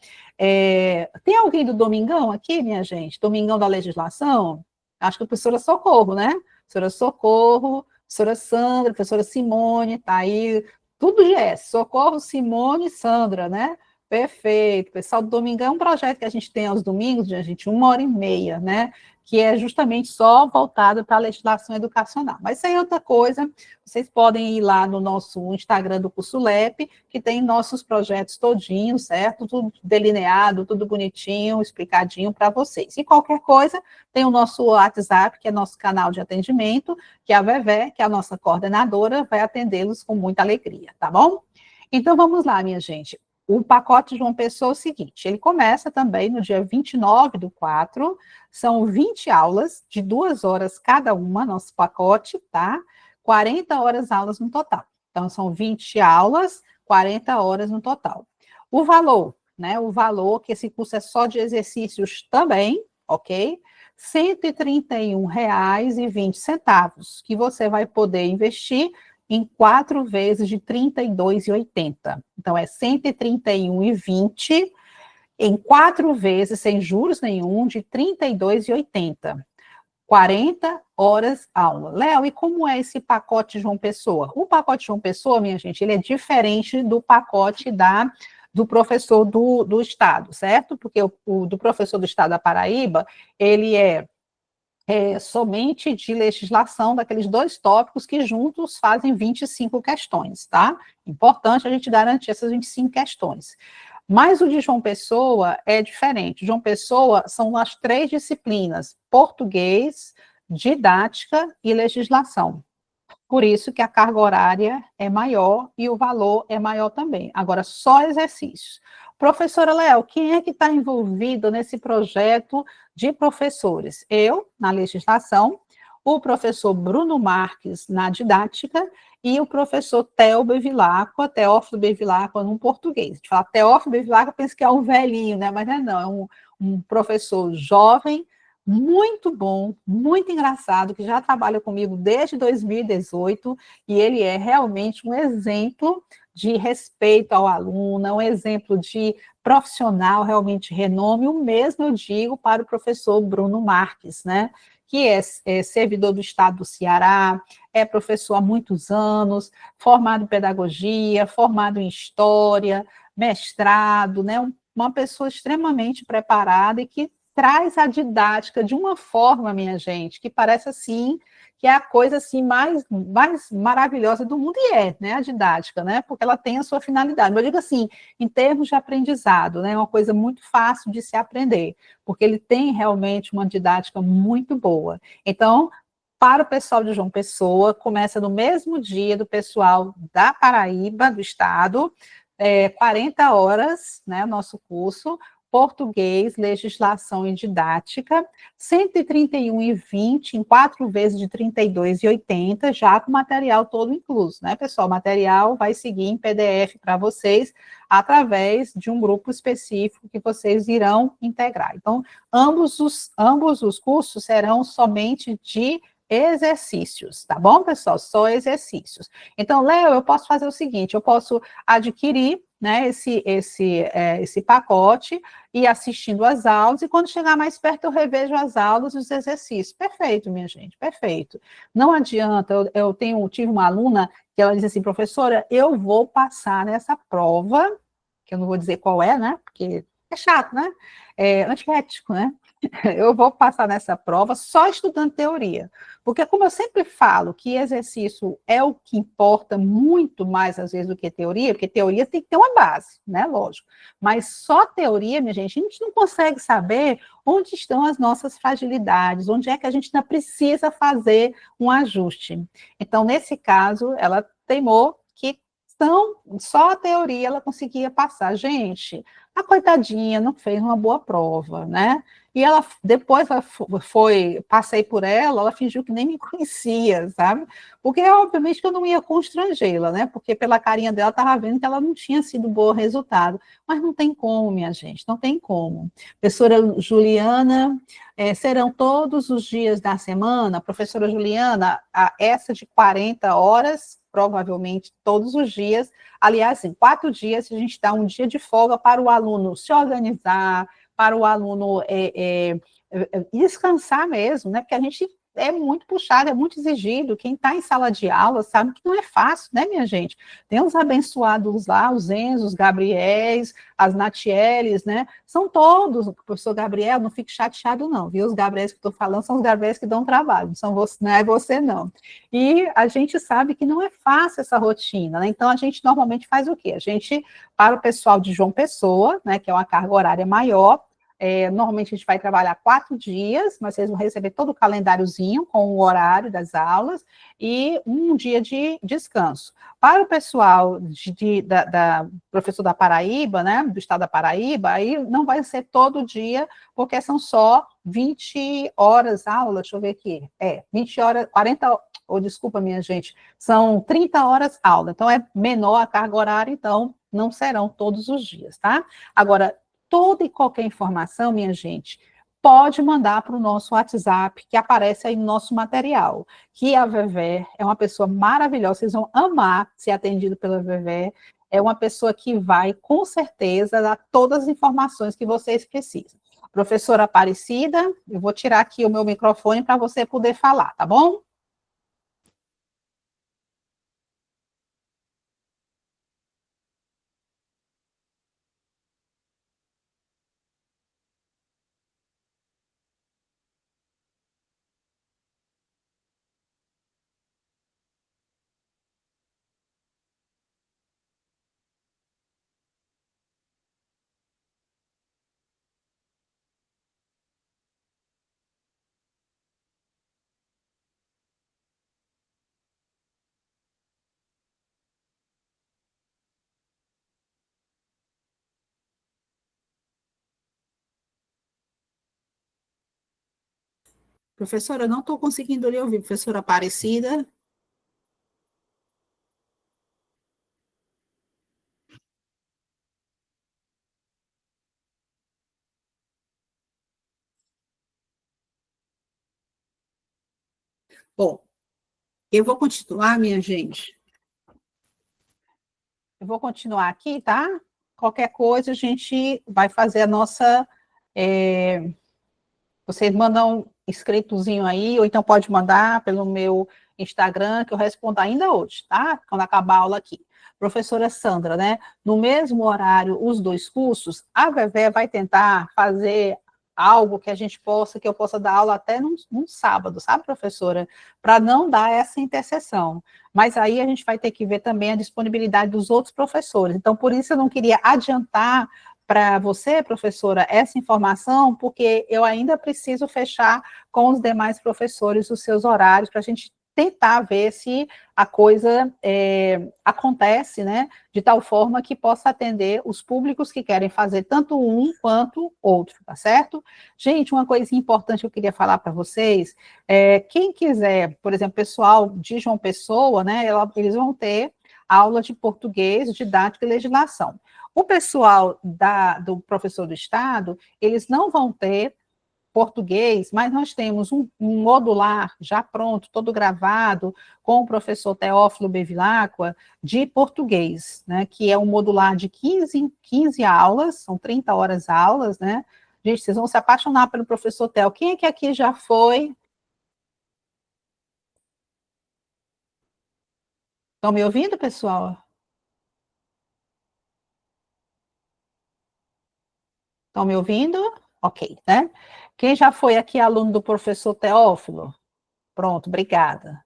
Tem alguém do Domingão aqui, minha gente? Domingão da legislação? Acho que a professora Socorro, né? Professora Socorro, professora Sandra, professora Simone, tá aí, tudo de S, Socorro, Simone e Sandra, né? Perfeito. Pessoal do Domingão é um projeto que a gente tem aos domingos, a gente, 1h30, né? Que é justamente só voltado para a legislação educacional. Mas isso aí é outra coisa, vocês podem ir lá no nosso Instagram do Curso LEP, que tem nossos projetos todinhos, certo? Tudo delineado, tudo bonitinho, explicadinho para vocês. E qualquer coisa, tem o nosso WhatsApp, que é nosso canal de atendimento, que a Vevé, que é a nossa coordenadora, vai atendê-los com muita alegria, tá bom? Então, vamos lá, minha gente. O pacote João Pessoa é o seguinte, ele começa também no dia 29/4, são 20 aulas, de 2 horas cada uma, nosso pacote, tá? 40 horas aulas no total. Então, são 20 aulas, 40 horas no total. O valor, né? O valor, que esse curso é só de exercícios também, ok? R$ 131,20, que você vai poder investir em 4 vezes de R$ 32,80. Então, é R$ 131,20 em 4 vezes, sem juros nenhum, de R$ 32,80. 40 horas aula. Léo, e como é esse pacote João Pessoa? O pacote João Pessoa, minha gente, ele é diferente do pacote do professor do Estado, certo? Porque o do professor do Estado da Paraíba, ele é somente de legislação, daqueles 2 tópicos que juntos fazem 25 questões, tá? Importante a gente garantir essas 25 questões. Mas o de João Pessoa é diferente. João Pessoa são as 3 disciplinas: português, didática e legislação. Por isso que a carga horária é maior e o valor é maior também. Agora, só exercícios. Professora Léo, quem é que está envolvido nesse projeto de professores? Eu, na legislação, o professor Bruno Marques, na didática, e o professor Teófilo Bevilacqua, no português. A gente fala Teófilo Bevilacqua, pensa que é um velhinho, né? Mas não, é um professor jovem, muito bom, muito engraçado, que já trabalha comigo desde 2018, e ele é realmente um exemplo de respeito ao aluno, um exemplo de profissional realmente renome. O mesmo eu digo para o professor Bruno Marques, né? Que é servidor do Estado do Ceará, é professor há muitos anos, formado em pedagogia, formado em história, mestrado, né? Uma pessoa extremamente preparada e que traz a didática de uma forma, minha gente, que parece assim, que é a coisa assim mais maravilhosa do mundo, e é, né, a didática, né, porque ela tem a sua finalidade. Mas eu digo assim, em termos de aprendizado, né, é uma coisa muito fácil de se aprender, porque ele tem realmente uma didática muito boa. Então, para o pessoal de João Pessoa, começa no mesmo dia do pessoal da Paraíba, do estado, 40 horas, né, nosso curso, português, legislação e didática, 131,20 em 4 vezes de 32,80, já com o material todo incluso, né, pessoal? O material vai seguir em PDF para vocês, através de um grupo específico que vocês irão integrar. Então, ambos os cursos serão somente de exercícios, tá bom, pessoal? Só exercícios. Então, Léo, eu posso fazer o seguinte, eu posso adquirir, né, esse pacote e assistindo às aulas, e quando chegar mais perto eu revejo as aulas e os exercícios. Perfeito, minha gente, perfeito. Não adianta, tive uma aluna que ela disse assim, professora, eu vou passar nessa prova, que eu não vou dizer qual é, né, porque é chato, né, antiético, né, eu vou passar nessa prova só estudando teoria. Porque, como eu sempre falo, que exercício é o que importa muito mais, às vezes, do que teoria, porque teoria tem que ter uma base, né? Lógico. Mas só teoria, minha gente, a gente não consegue saber onde estão as nossas fragilidades, onde é que a gente ainda precisa fazer um ajuste. Então, nesse caso, ela teimou que só a teoria ela conseguia passar. Gente, a coitadinha não fez uma boa prova, né? E ela, depois ela passei por ela, ela fingiu que nem me conhecia, sabe? Porque, obviamente, que eu não ia constrangê-la, né? Porque pela carinha dela, estava vendo que ela não tinha sido bom resultado. Mas não tem como, minha gente, não tem como. Professora Juliana, serão todos os dias da semana? Professora Juliana, essa de 40 horas, provavelmente todos os dias. Aliás, em 4 dias, a gente dá um dia de folga para o aluno se organizar, para o aluno descansar mesmo, né? Porque a gente é muito puxado, é muito exigido. Quem está em sala de aula sabe que não é fácil, né, minha gente? Tem uns abençoados lá, os Enzos, os Gabriéis, as Natieles, né? São todos, o professor Gabriel, não fique chateado, não, viu? Os Gabriéis que eu estou falando são os Gabriéis que dão trabalho, não é você, não. E a gente sabe que não é fácil essa rotina, né? Então a gente normalmente faz o quê? A gente, para o pessoal de João Pessoa, né, que é uma carga horária maior, normalmente a gente vai trabalhar 4 dias, mas vocês vão receber todo o calendáriozinho com o horário das aulas e um dia de descanso. Para o pessoal da professor da Paraíba, né, do estado da Paraíba, aí não vai ser todo dia, porque são só 20 horas aula, deixa eu ver aqui, 20 horas, 40, desculpa, minha gente, são 30 horas aula, então é menor a carga horária, então não serão todos os dias, tá? Agora, toda e qualquer informação, minha gente, pode mandar para o nosso WhatsApp, que aparece aí no nosso material, que a Vevé é uma pessoa maravilhosa, vocês vão amar ser atendido pela Vevé, é uma pessoa que vai, com certeza, dar todas as informações que vocês precisam. Professora Aparecida, eu vou tirar aqui o meu microfone para você poder falar, tá bom? Professora, eu não estou conseguindo lhe ouvir, professora Aparecida. Bom, eu vou continuar, minha gente. Eu vou continuar aqui, tá? Qualquer coisa a gente vai fazer a nossa. Vocês mandam escritozinho aí, ou então pode mandar pelo meu Instagram, que eu respondo ainda hoje, tá? Quando acabar a aula aqui. Professora Sandra, né? No mesmo horário, os 2 cursos, a Vevé vai tentar fazer algo que que eu possa dar aula até num sábado, sabe, professora? Para não dar essa interseção. Mas aí a gente vai ter que ver também a disponibilidade dos outros professores. Então, por isso eu não queria adiantar para você, professora, essa informação, porque eu ainda preciso fechar com os demais professores os seus horários para a gente tentar ver se a coisa acontece, né, de tal forma que possa atender os públicos que querem fazer tanto um quanto outro, tá certo? Gente, uma coisa importante que eu queria falar para vocês, quem quiser, por exemplo, pessoal de João Pessoa, né, eles vão ter aula de português, didática e legislação. O pessoal do professor do Estado, eles não vão ter português, mas nós temos um modular já pronto, todo gravado, com o professor Teófilo Bevilacqua, de português, né, que é um modular de 15 em 15 aulas, são 30 horas aulas, né? Gente, vocês vão se apaixonar pelo professor Theo. Quem é que aqui já foi? Estão me ouvindo, pessoal? Estão me ouvindo? Ok, né? Quem já foi aqui aluno do professor Teófilo? Pronto, obrigada.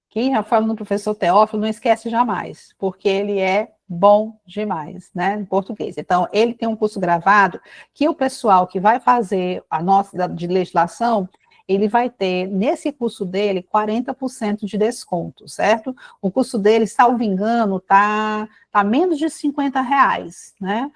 Quem já foi no professor Teófilo não esquece jamais, porque ele é bom demais, né, em português. Então, ele tem um curso gravado que o pessoal que vai fazer a nossa de legislação, ele vai ter, nesse curso dele, 40% de desconto, certo? O curso dele, salvo engano, tá menos de R$ 50, né?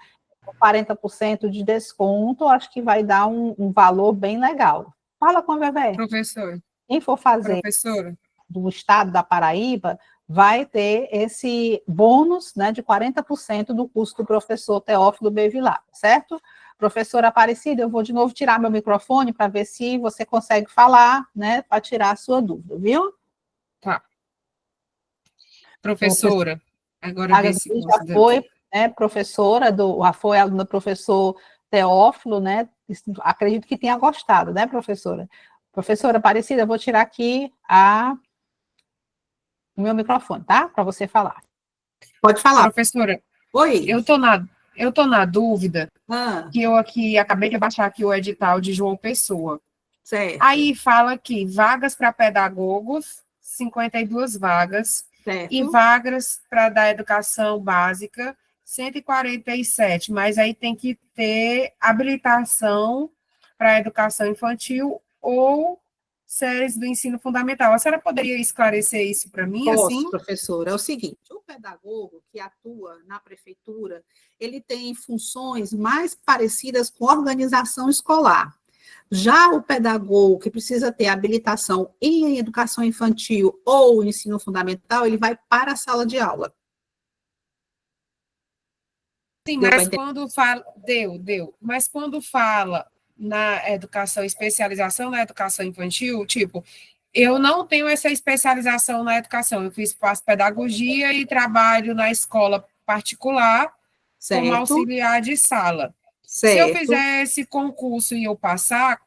40% de desconto, acho que vai dar um valor bem legal. Fala com a Bebé. Professor, Quem for fazer professora, do estado da Paraíba, vai ter esse bônus, né, de 40% do custo do professor Teófilo Bevilacqua, certo? Professora Aparecida, eu vou de novo tirar meu microfone para ver se você consegue falar, né, para tirar a sua dúvida, viu? tá. Professora Professora, agora vê se já considera. foi, né, professora já foi aluna do professor Teófilo, né? Acredito que tenha gostado, né, professora? Professora Aparecida, eu vou tirar aqui o meu microfone, tá? Para você falar. Pode falar. Professora, Oi. eu tô na dúvida, Ah, que eu aqui acabei de baixar aqui o edital de João Pessoa. certo, Aí fala que vagas para pedagogos, 52 vagas, e certo. vagas para dar educação básica, 147, mas aí tem que ter habilitação para educação infantil ou séries do ensino fundamental. A senhora poderia esclarecer isso para mim, Posso, assim? professora. É o seguinte, o pedagogo que atua na prefeitura, ele tem funções mais parecidas com organização escolar. Já o pedagogo que precisa ter habilitação em educação infantil ou ensino fundamental, ele vai para a sala de aula. Sim, Deu para mas entender? quando fala, deu, mas quando fala na educação, especialização na educação infantil, tipo, eu não tenho essa especialização na educação, faço pedagogia e trabalho na escola particular como Certo, auxiliar de sala. Se eu certo. fizer esse concurso e eu passar,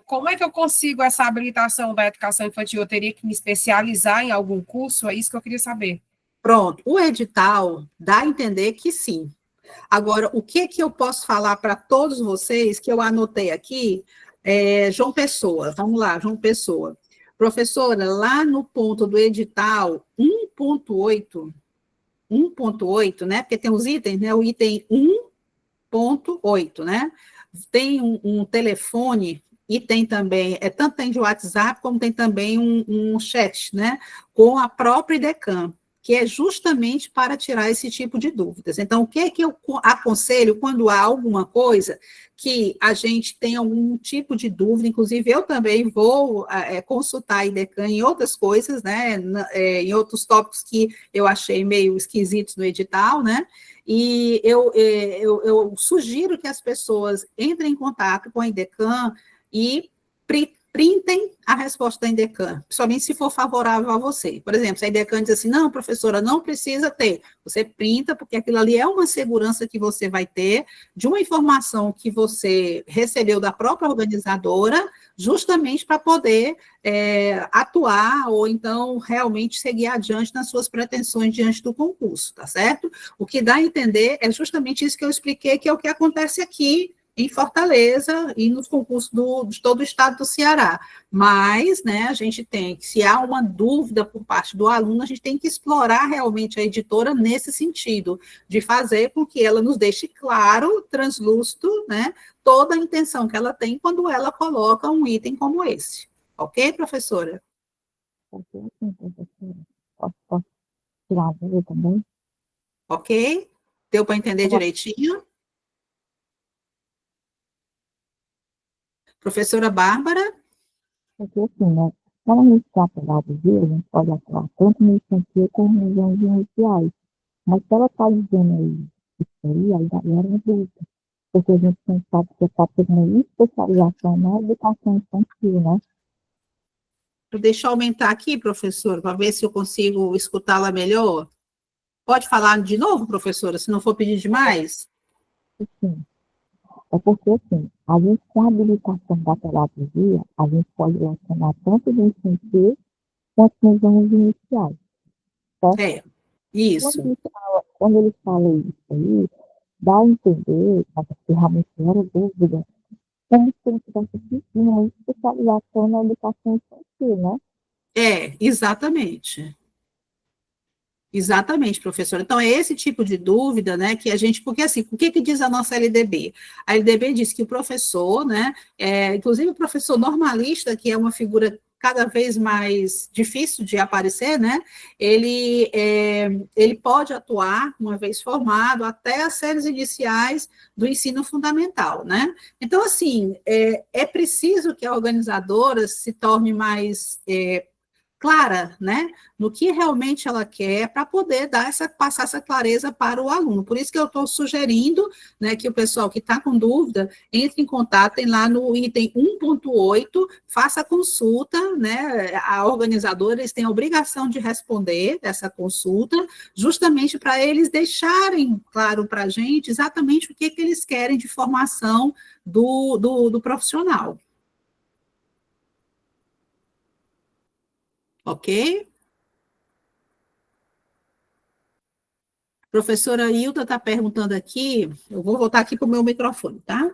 como é que eu consigo essa habilitação da educação infantil? Eu teria que me especializar em algum curso? É isso que eu queria saber. Pronto. O edital dá a entender que sim. Agora, o que que eu posso falar para todos vocês que eu anotei aqui? João Pessoa, vamos lá, João Pessoa. Professora, lá no ponto do edital 1.8, né? Porque tem os itens, né? O item 1.8, né? Tem um telefone e tem também, tanto tem de WhatsApp, como tem também um chat, né? Com a própria IDECAM, que é justamente para tirar esse tipo de dúvidas. Então, o que é que eu aconselho quando há alguma coisa que a gente tem algum tipo de dúvida, inclusive eu também vou consultar a IDECAM em outras coisas, né, em outros tópicos que eu achei meio esquisitos no edital, né, e eu sugiro que as pessoas entrem em contato com a IDECAM e printem a resposta da Edecam, principalmente se for favorável a você. Por exemplo, se a Edecam diz assim, não, professora, não precisa ter, você printa, porque aquilo ali é uma segurança que você vai ter de uma informação que você recebeu da própria organizadora, justamente para poder atuar ou então realmente seguir adiante nas suas pretensões diante do concurso, tá certo? O que dá a entender é justamente isso que eu expliquei, que é o que acontece aqui em Fortaleza e nos concursos de todo o estado do Ceará. Mas, né, a gente tem que, se há uma dúvida por parte do aluno, a gente tem que explorar realmente a editora nesse sentido, de fazer com que ela nos deixe claro, translúcido, né, toda a intenção que ela tem quando ela coloca um item como esse. Ok, professora? Ok, sim, professora. Posso tirar a dúvida também? Ok? Deu para entender direitinho? Professora Bárbara? Porque assim, né? Para iniciar a pedagogia, a gente pode atuar tanto no infantil como nos anos iniciais. Mas se ela está dizendo aí, isso aí galera é dúvida. Porque a gente tem que saber que você está tendo especialização na educação infantil, né? Deixa eu aumentar aqui, professor, para ver se eu consigo escutá-la melhor. Pode falar de novo, professora, se não for pedir demais? Sim. É porque, assim, a gente com a habilitação da pedagogia, a gente pode lecionar tanto no infantil quanto nos anos iniciais, certo? Isso. Quando ele fala isso aí, dá a entender, que realmente era dúvida, como se ele tivesse pedindo uma especialização na educação infantil, né? Exatamente. Exatamente, professora. Então, é esse tipo de dúvida, né, que a gente, porque assim, o que que diz a nossa LDB? A LDB diz que o professor, né, inclusive o professor normalista, que é uma figura cada vez mais difícil de aparecer, né, ele pode atuar, uma vez formado, até as séries iniciais do ensino fundamental, né? Então, assim, é preciso que a organizadora se torne mais clara, né, no que realmente ela quer, para poder passar essa clareza para o aluno. Por isso que eu estou sugerindo, né, que o pessoal que está com dúvida, entre em contato, tem lá no item 1.8, faça a consulta, né, a organizadora, eles têm a obrigação de responder essa consulta, justamente para eles deixarem claro para a gente exatamente o que eles querem de formação do profissional. Ok? Professora Hilda está perguntando aqui, eu vou voltar aqui para o meu microfone, tá?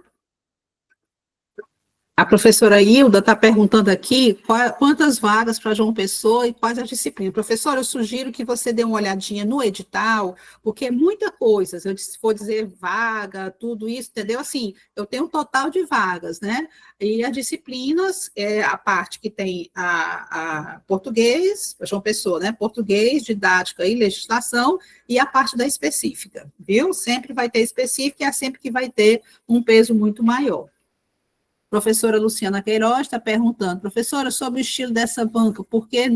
A professora Hilda está perguntando aqui quantas vagas para João Pessoa e quais as disciplinas. Professora, eu sugiro que você dê uma olhadinha no edital, porque é muita coisa. Se eu for dizer vaga, tudo isso, entendeu? Assim, eu tenho um total de vagas, né? E as disciplinas, a parte que tem a português, João Pessoa, né? Português, didática e legislação, e a parte da específica, viu? Sempre vai ter específica e é sempre que vai ter um peso muito maior. Professora Luciana Queiroz está perguntando, professora, sobre o estilo dessa banca, por que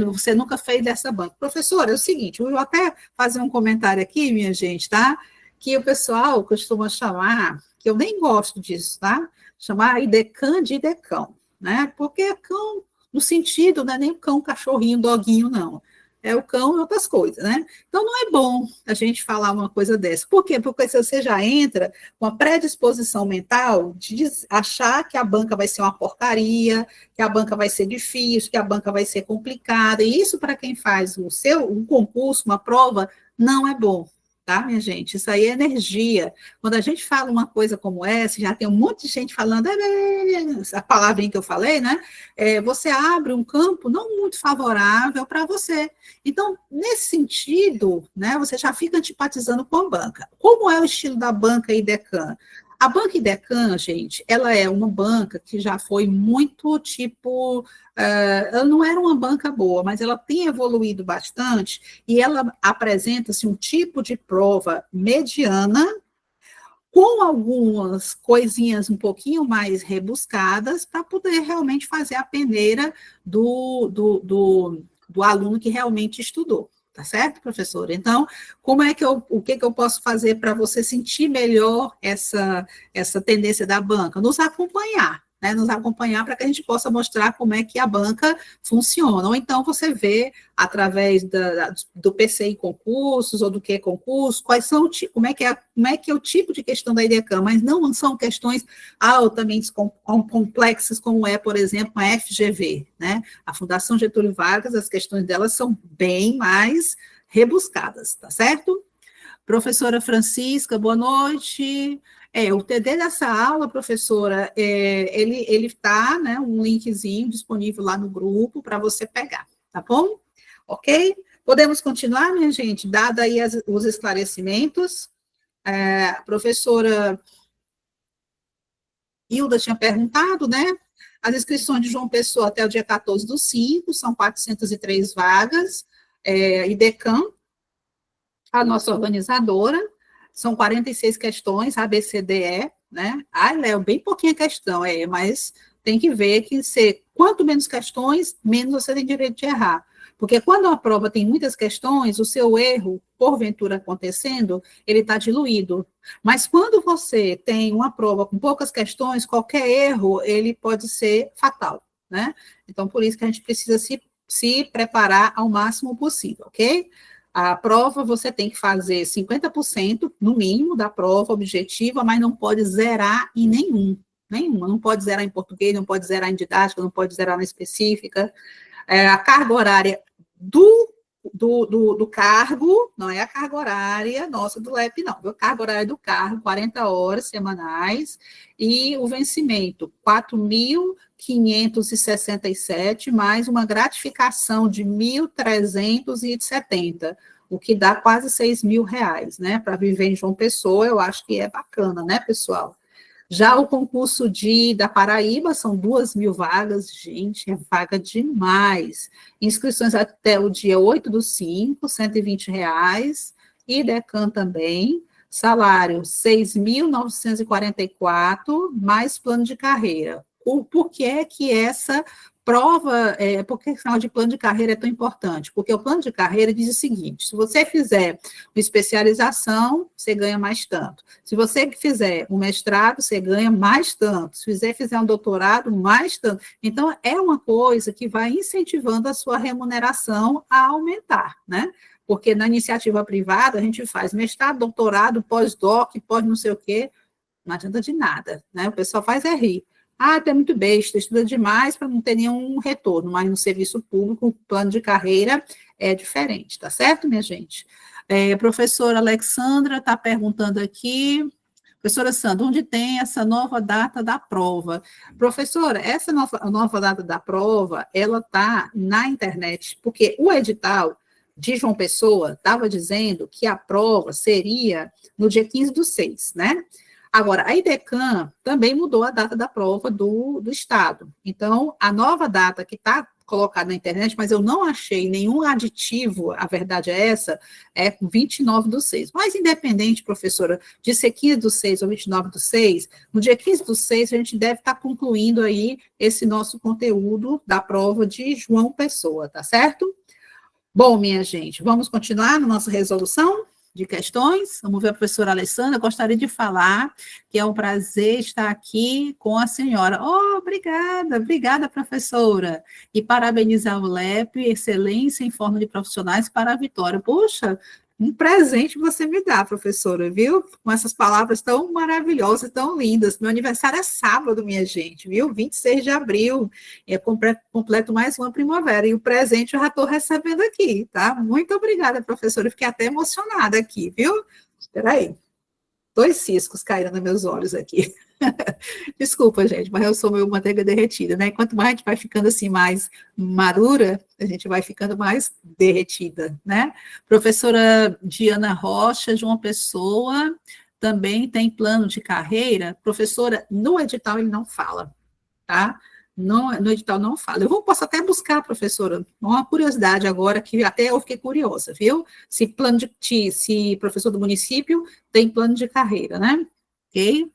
você nunca fez dessa banca? Professora, é o seguinte, eu vou até fazer um comentário aqui, minha gente, tá? Que o pessoal costuma chamar, que eu nem gosto disso, tá? Chamar IDECAN de IDECão, né? Porque é cão, no sentido, não é nem o cão, cachorrinho, doguinho, não. É o cão e outras coisas, né? Então, não é bom a gente falar uma coisa dessa. Por quê? Porque se você já entra uma predisposição mental de achar que a banca vai ser uma porcaria, que a banca vai ser difícil, que a banca vai ser complicada, e isso para quem faz um concurso, uma prova, não é bom, tá, minha gente? Isso aí é energia. Quando a gente fala uma coisa como essa, já tem um monte de gente falando, a palavrinha que eu falei, né? Você abre um campo não muito favorável para você. Então, nesse sentido, né, você já fica antipatizando com a banca. Como é o estilo da banca IDECAN? A banca IDECAN, gente, ela é uma banca que já foi muito tipo, ela não era uma banca boa, mas ela tem evoluído bastante e ela apresenta-se um tipo de prova mediana com algumas coisinhas um pouquinho mais rebuscadas para poder realmente fazer a peneira do aluno que realmente estudou. Tá certo, professora? Então, o que eu posso fazer para você sentir melhor essa tendência da banca? Nos acompanhar, né, nos acompanhar para que a gente possa mostrar como é que a banca funciona. Ou então você vê através do PC em concursos ou do que concurso, quais são como é que é o tipo de questão da IDECAM, mas não são questões altamente complexas como é, por exemplo, a FGV, né? A Fundação Getúlio Vargas, as questões delas são bem mais rebuscadas, tá certo? Professora Francisca, boa noite. O TD dessa aula, professora, ele está, né, um linkzinho disponível lá no grupo para você pegar, tá bom? Ok? Podemos continuar, minha gente? Dada aí os esclarecimentos, a professora Hilda tinha perguntado, né? As inscrições de João Pessoa até o dia 14/5, são 403 vagas, IDECAM, a nossa organizadora, são 46 questões, A, B, C, D, E, né? Ai, Léo, bem pouquinha questão, mas tem que ver que quanto menos questões, menos você tem direito de errar. Porque quando a prova tem muitas questões, o seu erro, porventura acontecendo, ele está diluído. Mas quando você tem uma prova com poucas questões, qualquer erro, ele pode ser fatal, né? Então, por isso que a gente precisa se preparar ao máximo possível, ok? A prova você tem que fazer 50%, no mínimo, da prova objetiva, mas não pode zerar em nenhuma. Não pode zerar em português, não pode zerar em didática, não pode zerar na específica. A carga horária do cargo, não é a carga horária nossa do LEP, não. A carga horária do cargo, 40 horas semanais, e o vencimento, 4.567, mais uma gratificação de 1.370, o que dá quase R$ 6.000, né? Para viver em João Pessoa, eu acho que é bacana, né, pessoal? Já o concurso da Paraíba, são 2.000 vagas, gente, é vaga demais. Inscrições até o dia 8/5, R$ 120, IDECAM também, salário 6.944, mais plano de carreira. Por que é que essa prova, por que esse de plano de carreira é tão importante? Porque o plano de carreira diz o seguinte: se você fizer uma especialização, você ganha mais tanto. Se você fizer um mestrado, você ganha mais tanto. Se você fizer um doutorado, mais tanto. Então, é uma coisa que vai incentivando a sua remuneração a aumentar, né? Porque na iniciativa privada, a gente faz mestrado, doutorado, pós-doc, pós não sei o quê, não adianta de nada, né? O pessoal faz rir. É muito besta, estuda demais para não ter nenhum retorno, mas no serviço público, o plano de carreira é diferente, tá certo, minha gente? Professora Alexandra está perguntando aqui, professora Sandra, onde tem essa nova data da prova? Professora, essa nova data da prova, ela está na internet, porque o edital de João Pessoa estava dizendo que a prova seria no dia 15/6, né? Agora, a IDECAM também mudou a data da prova do Estado. Então, a nova data que está colocada na internet, mas eu não achei nenhum aditivo, a verdade é essa, é 29/6. Mas, independente, professora, de ser 15/6 ou 29/6, no dia 15/6 a gente deve estar concluindo aí esse nosso conteúdo da prova de João Pessoa, tá certo? Bom, minha gente, vamos continuar na nossa resolução de questões. Vamos ver a professora Alessandra. Eu gostaria de falar que é um prazer estar aqui com a senhora. Obrigada, professora. E parabenizar o LEP, excelência em forma de profissionais para a vitória. Poxa, um presente você me dá, professora, viu? Com essas palavras tão maravilhosas, tão lindas. Meu aniversário é sábado, minha gente, viu? 26 de abril. Completo mais uma primavera. E o presente eu já estou recebendo aqui, tá? Muito obrigada, professora. Eu fiquei até emocionada aqui, viu? Espera aí. 2 ciscos caíram nos meus olhos aqui. Desculpa, gente, mas eu sou meio manteiga derretida, né? Quanto mais a gente vai ficando assim mais madura, a gente vai ficando mais derretida, né? Professora Diana Rocha, de uma pessoa, também tem plano de carreira. Professora, no edital ele não fala, tá? No edital não fala. Posso até buscar, professora, uma curiosidade agora, que até eu fiquei curiosa, viu? Se professor do município tem plano de carreira, né? Ok?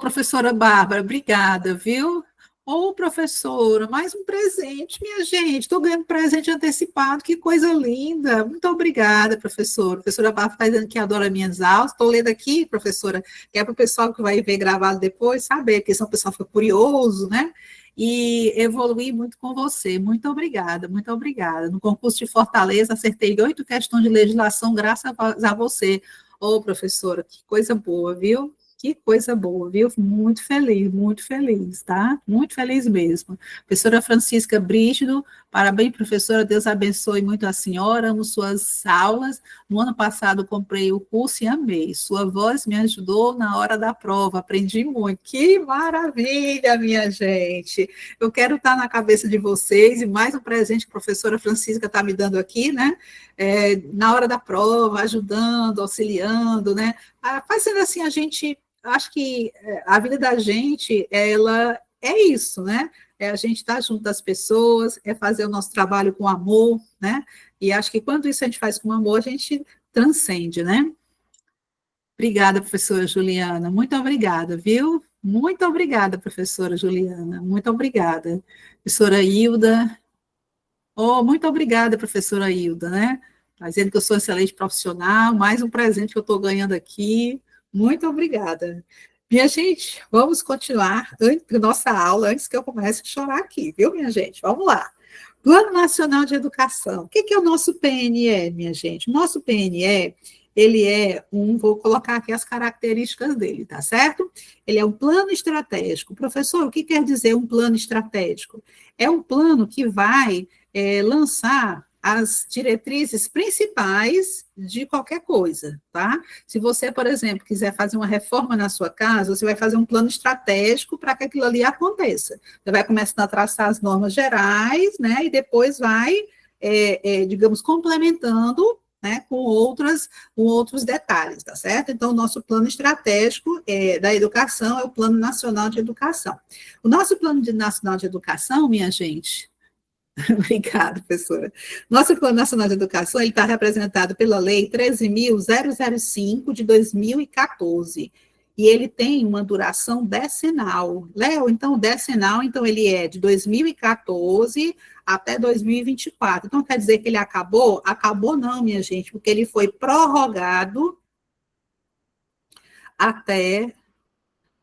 Professora Bárbara, obrigada, viu? Ô, professora, mais um presente, minha gente. Estou ganhando presente antecipado, que coisa linda. Muito obrigada, professora. A professora Bafo está dizendo que adora minhas aulas. Estou lendo aqui, professora, que é para o pessoal que vai ver gravado depois saber, porque senão o pessoal fica curioso, né? E evoluir muito com você. Muito obrigada, muito obrigada. No concurso de Fortaleza, acertei 8 questões de legislação graças a você. Ô, professora, que coisa boa, viu? Que coisa boa, viu? Muito feliz, tá? Muito feliz mesmo. Professora Francisca Brígido, parabéns, professora, Deus abençoe muito a senhora, amo suas aulas. No ano passado comprei o curso e amei. Sua voz me ajudou na hora da prova, aprendi muito. Que maravilha, minha gente. Eu quero estar na cabeça de vocês e mais um presente que a professora Francisca está me dando aqui, né? Na hora da prova, ajudando, auxiliando, né? Fazendo assim a gente. Acho que a vida da gente, ela é isso, né? É a gente estar junto das pessoas, é fazer o nosso trabalho com amor, né? E acho que quando isso a gente faz com amor, a gente transcende, né? Obrigada, professora Juliana. Muito obrigada, viu? Muito obrigada, professora Juliana. Muito obrigada. Professora Hilda. Oh, muito obrigada, professora Hilda, né? Tá dizendo que eu sou excelente profissional, mais um presente que eu estou ganhando aqui. Muito obrigada. Minha gente, vamos continuar nossa aula antes que eu comece a chorar aqui, viu, minha gente? Vamos lá. Plano Nacional de Educação. O que é o nosso PNE, minha gente? O nosso PNE, ele vou colocar aqui as características dele, tá certo? Ele é um plano estratégico. Professor, o que quer dizer um plano estratégico? É um plano que vai lançar as diretrizes principais de qualquer coisa, tá? Se você, por exemplo, quiser fazer uma reforma na sua casa, você vai fazer um plano estratégico para que aquilo ali aconteça. Você vai começar a traçar as normas gerais, né, e depois vai, digamos, complementando, né, com outros detalhes, tá certo? Então, o nosso plano estratégico da educação é o Plano Nacional de Educação. O nosso Plano Nacional de Educação, minha gente, obrigada, professora. Nosso Plano Nacional de Educação ele está representado pela Lei 13.005 de 2014. E ele tem uma duração decenal. Léo, então, decenal, então ele é de 2014 até 2024. Então, quer dizer que ele acabou? Acabou não, minha gente, porque ele foi prorrogado até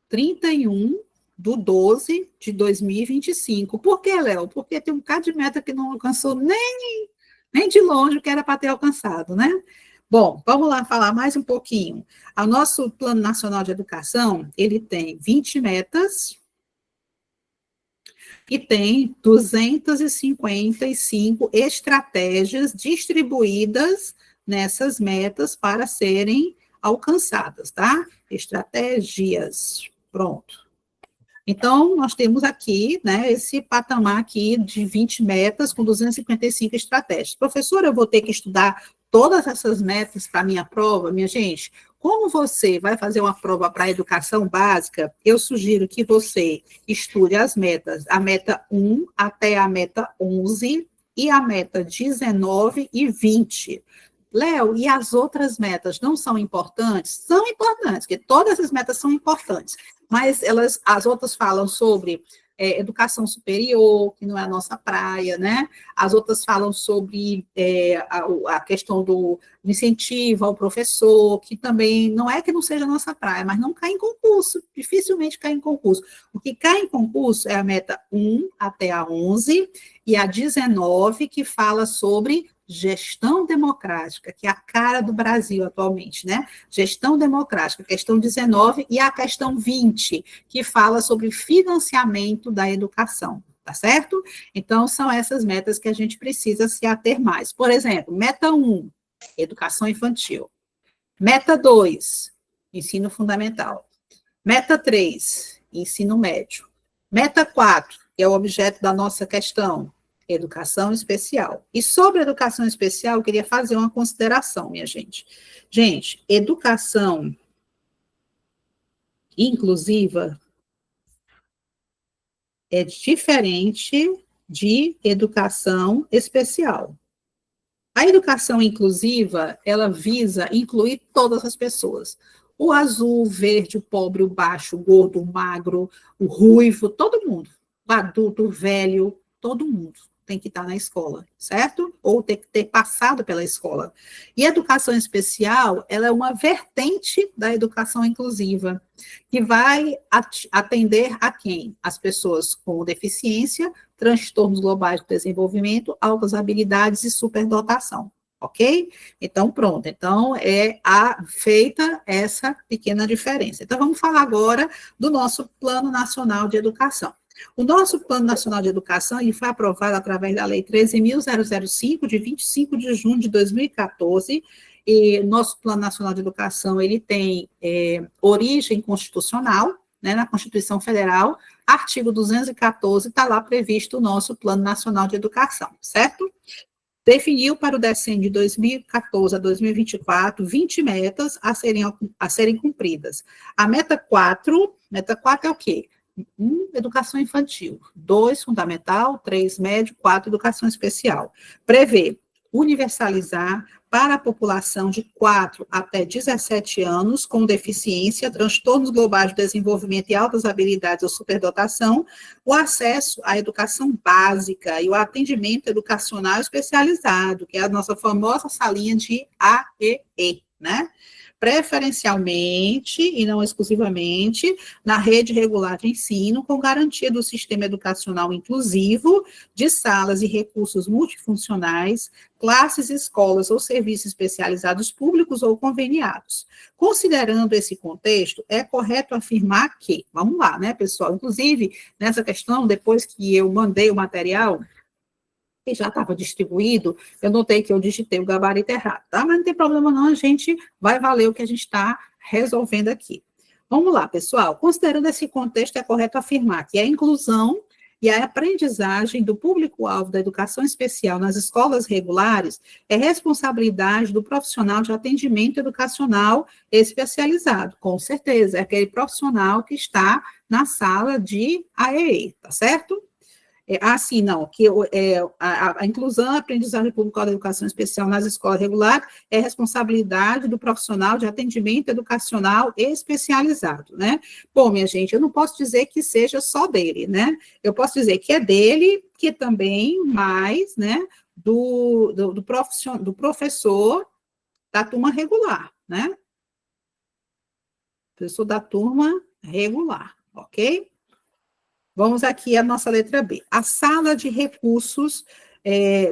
31/12 de 2025. Por que, Léo? Porque tem um bocado de meta que não alcançou nem de longe o que era para ter alcançado, né? Bom, vamos lá falar mais um pouquinho. O nosso Plano Nacional de Educação, ele tem 20 metas e tem 255 estratégias distribuídas nessas metas para serem alcançadas, tá? Estratégias. Pronto. Então, nós temos aqui, né, esse patamar aqui de 20 metas com 255 estratégias. Professora, eu vou ter que estudar todas essas metas para a minha prova? Minha gente, como você vai fazer uma prova para a educação básica, eu sugiro que você estude as metas, a meta 1 até a meta 11 e a meta 19 e 20. Léo, e as outras metas não são importantes? São importantes, porque todas as metas são importantes, mas as outras falam sobre educação superior, que não é a nossa praia, né? As outras falam sobre a questão do incentivo ao professor, que também não é que não seja a nossa praia, mas não cai em concurso, dificilmente cai em concurso. O que cai em concurso é a meta 1 até a 11 e a 19, que fala sobre gestão democrática, que é a cara do Brasil atualmente, né? Gestão democrática, questão 19, e a questão 20, que fala sobre financiamento da educação, tá certo? Então, são essas metas que a gente precisa se ater mais. Por exemplo, meta 1, educação infantil. Meta 2, ensino fundamental. Meta 3, ensino médio. Meta 4, que é o objeto da nossa questão, educação especial. E sobre educação especial, eu queria fazer uma consideração, minha gente. Gente, educação inclusiva é diferente de educação especial. A educação inclusiva, ela visa incluir todas as pessoas. O azul, o verde, o pobre, o baixo, o gordo, o magro, o ruivo, todo mundo. adulto, velho, todo mundo tem que estar na escola, certo? Ou tem que ter passado pela escola. E a educação especial, ela é uma vertente da educação inclusiva, que vai atender a quem? As pessoas com deficiência, transtornos globais do desenvolvimento, altas habilidades e superdotação, ok? Então, pronto. Então, feita essa pequena diferença. Então, vamos falar agora do nosso Plano Nacional de Educação. O nosso Plano Nacional de Educação ele foi aprovado através da Lei 13.005, de 25 de junho de 2014, e nosso Plano Nacional de Educação ele tem origem constitucional, né, na Constituição Federal, artigo 214, está lá previsto o nosso Plano Nacional de Educação, certo? Definiu para o DECEM de 2014 a 2024, 20 metas a serem cumpridas. A meta 4 é o quê? 1, educação infantil. 2, fundamental. 3, médio. 4, educação especial. Prevê universalizar para a população de 4 até 17 anos com deficiência, transtornos globais de desenvolvimento e altas habilidades ou superdotação, o acesso à educação básica e o atendimento educacional especializado, que é a nossa famosa salinha de AEE, né? Preferencialmente e não exclusivamente na rede regular de ensino, com garantia do sistema educacional inclusivo, de salas e recursos multifuncionais, classes, escolas ou serviços especializados públicos ou conveniados. Considerando esse contexto, é correto afirmar que, vamos lá, né, pessoal? Inclusive, nessa questão, depois que eu mandei o material, que já estava distribuído, eu notei que eu digitei o gabarito errado, tá? Mas não tem problema não, a gente vai valer o que a gente está resolvendo aqui. Vamos lá, pessoal. Considerando esse contexto, é correto afirmar que a inclusão e a aprendizagem do público-alvo da educação especial nas escolas regulares é responsabilidade do profissional de atendimento educacional especializado, com certeza, é aquele profissional que está na sala de AEE, tá certo? A inclusão e a aprendizagem pública da educação especial nas escolas regulares é responsabilidade do profissional de atendimento educacional especializado, né? Bom, minha gente, eu não posso dizer que seja só dele, né? Eu posso dizer que é dele, que também mais, né, do professor da turma regular, né? Professor da turma regular, ok? Vamos aqui à nossa letra B. A sala de recursos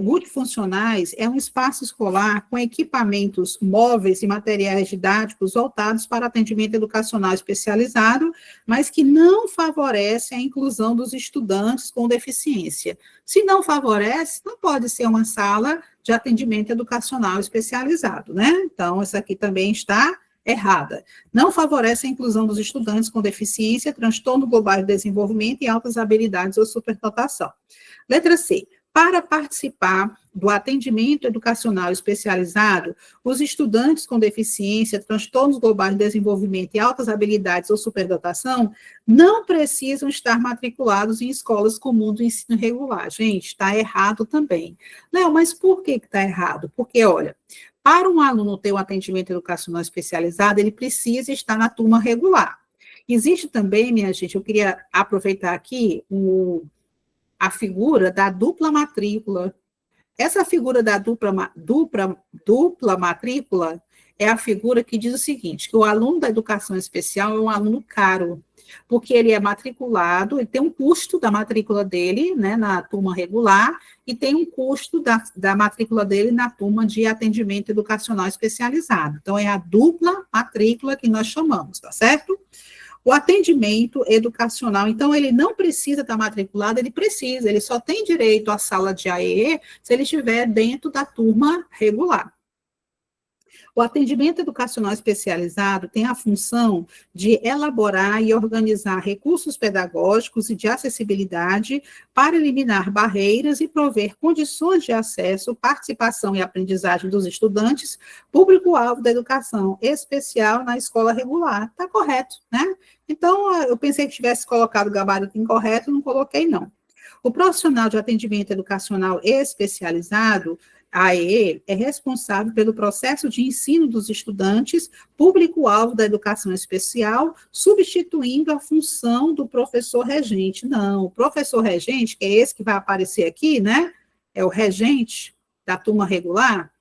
multifuncionais é um espaço escolar com equipamentos móveis e materiais didáticos voltados para atendimento educacional especializado, mas que não favorece a inclusão dos estudantes com deficiência. Se não favorece, não pode ser uma sala de atendimento educacional especializado, né? Então, essa aqui também está errada. Não favorece a inclusão dos estudantes com deficiência, transtorno global de desenvolvimento e altas habilidades ou superdotação. Letra C. Para participar do atendimento educacional especializado, os estudantes com deficiência, transtornos globais de desenvolvimento e altas habilidades ou superdotação não precisam estar matriculados em escolas comuns do ensino regular. Gente, está errado também. Não, mas por que está errado? Porque, olha, para um aluno ter um atendimento educacional especializado, ele precisa estar na turma regular. Existe também, minha gente, eu queria aproveitar aqui a figura da dupla matrícula. Essa figura da dupla matrícula é a figura que diz o seguinte, que o aluno da educação especial é um aluno caro, porque ele é matriculado, ele tem um custo da matrícula dele, né, na turma regular, e tem um custo da matrícula dele na turma de atendimento educacional especializado. Então, é a dupla matrícula que nós chamamos, tá certo? O atendimento educacional, então, ele não precisa estar matriculado, ele só tem direito à sala de AEE se ele estiver dentro da turma regular. O atendimento educacional especializado tem a função de elaborar e organizar recursos pedagógicos e de acessibilidade para eliminar barreiras e prover condições de acesso, participação e aprendizagem dos estudantes, público-alvo da educação especial na escola regular. Está correto, né? Então, eu pensei que tivesse colocado o gabarito incorreto, não coloquei, não. O profissional de atendimento educacional especializado, A AE é responsável pelo processo de ensino dos estudantes, público-alvo da educação especial, substituindo a função do professor regente. Não, o professor regente, que é esse que vai aparecer aqui, né? É o regente da turma regular,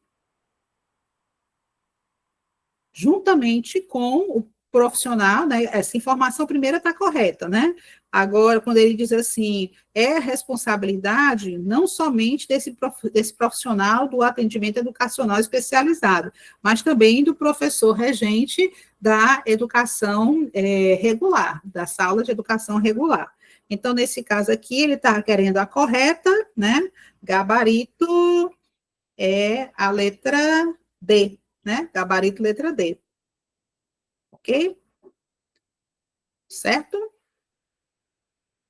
juntamente com o profissional, né? Essa informação primeira está correta, né? Agora, quando ele diz assim, é responsabilidade não somente desse profissional do atendimento educacional especializado, mas também do professor regente da educação regular, da sala de educação regular. Então, nesse caso aqui, ele está querendo a correta, né? Gabarito é a letra D, né? Gabarito, letra D. Ok? Certo?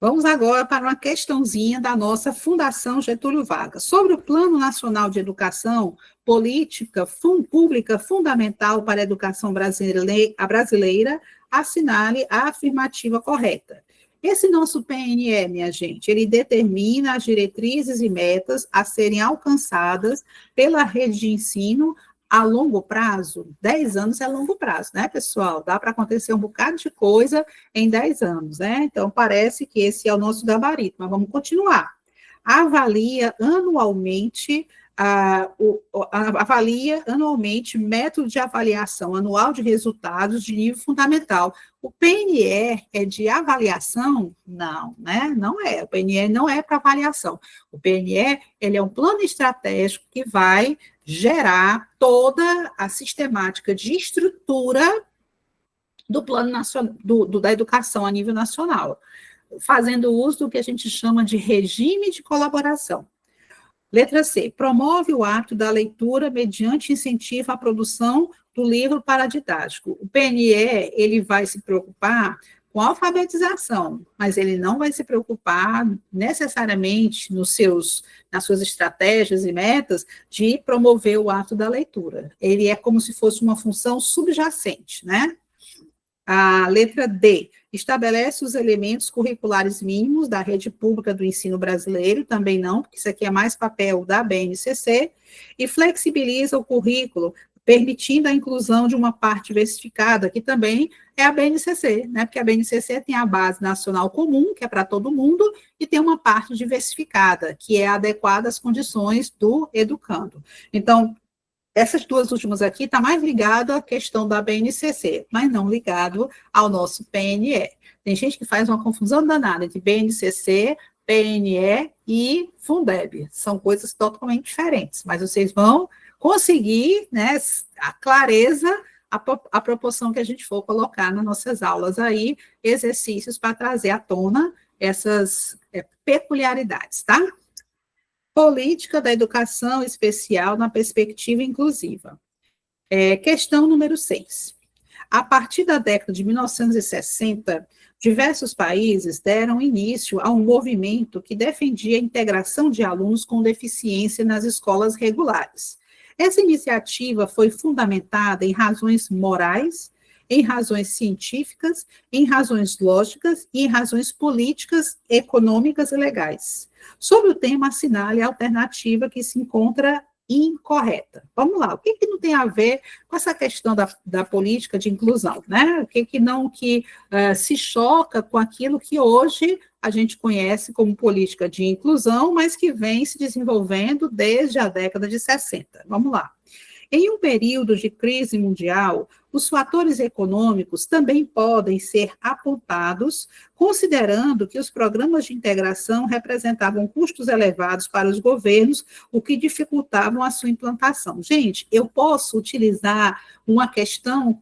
Vamos agora para uma questãozinha da nossa Fundação Getúlio Vargas. Sobre o Plano Nacional de Educação, política pública fundamental para a educação brasileira, assinale a afirmativa correta. Esse nosso PNE, minha gente, ele determina as diretrizes e metas a serem alcançadas pela rede de ensino a longo prazo. 10 anos é longo prazo, né, pessoal? Dá para acontecer um bocado de coisa em 10 anos, né? Então, parece que esse é o nosso gabarito, mas vamos continuar. Avalia anualmente método de avaliação anual de resultados de nível fundamental. O PNE é de avaliação? Não, né? Não é. O PNE não é para avaliação. O PNE, ele é um plano estratégico que vai gerar toda a sistemática de estrutura do plano nacional, da educação a nível nacional, fazendo uso do que a gente chama de regime de colaboração. Letra C, promove o ato da leitura mediante incentivo à produção do livro paradidático. O PNE, ele vai se preocupar com a alfabetização, mas ele não vai se preocupar necessariamente nas suas estratégias e metas de promover o ato da leitura. Ele é como se fosse uma função subjacente, né? A letra D, estabelece os elementos curriculares mínimos da rede pública do ensino brasileiro, também não, porque isso aqui é mais papel da BNCC, e flexibiliza o currículo, permitindo a inclusão de uma parte diversificada, que também é a BNCC, né? Porque a BNCC tem a base nacional comum, que é para todo mundo, e tem uma parte diversificada, que é adequada às condições do educando. Então, essas duas últimas aqui está mais ligado à questão da BNCC, mas não ligado ao nosso PNE. Tem gente que faz uma confusão danada entre BNCC, PNE e Fundeb. São coisas totalmente diferentes, mas vocês vão conseguir, né, a clareza, a proporção que a gente for colocar nas nossas aulas aí, exercícios para trazer à tona essas peculiaridades, tá? Política da educação especial na perspectiva inclusiva. Questão número 6. A partir da década de 1960, diversos países deram início a um movimento que defendia a integração de alunos com deficiência nas escolas regulares. Essa iniciativa foi fundamentada em razões morais, em razões científicas, em razões lógicas e em razões políticas, econômicas e legais. Sobre o tema, assinale a alternativa que se encontra incorreta. Vamos lá, o que não tem a ver com essa questão da política de inclusão, né? O que não se choca com aquilo que hoje a gente conhece como política de inclusão, mas que vem se desenvolvendo desde a década de 60. Vamos lá. Em um período de crise mundial, os fatores econômicos também podem ser apontados, considerando que os programas de integração representavam custos elevados para os governos, o que dificultavam a sua implantação. Gente, eu posso utilizar uma questão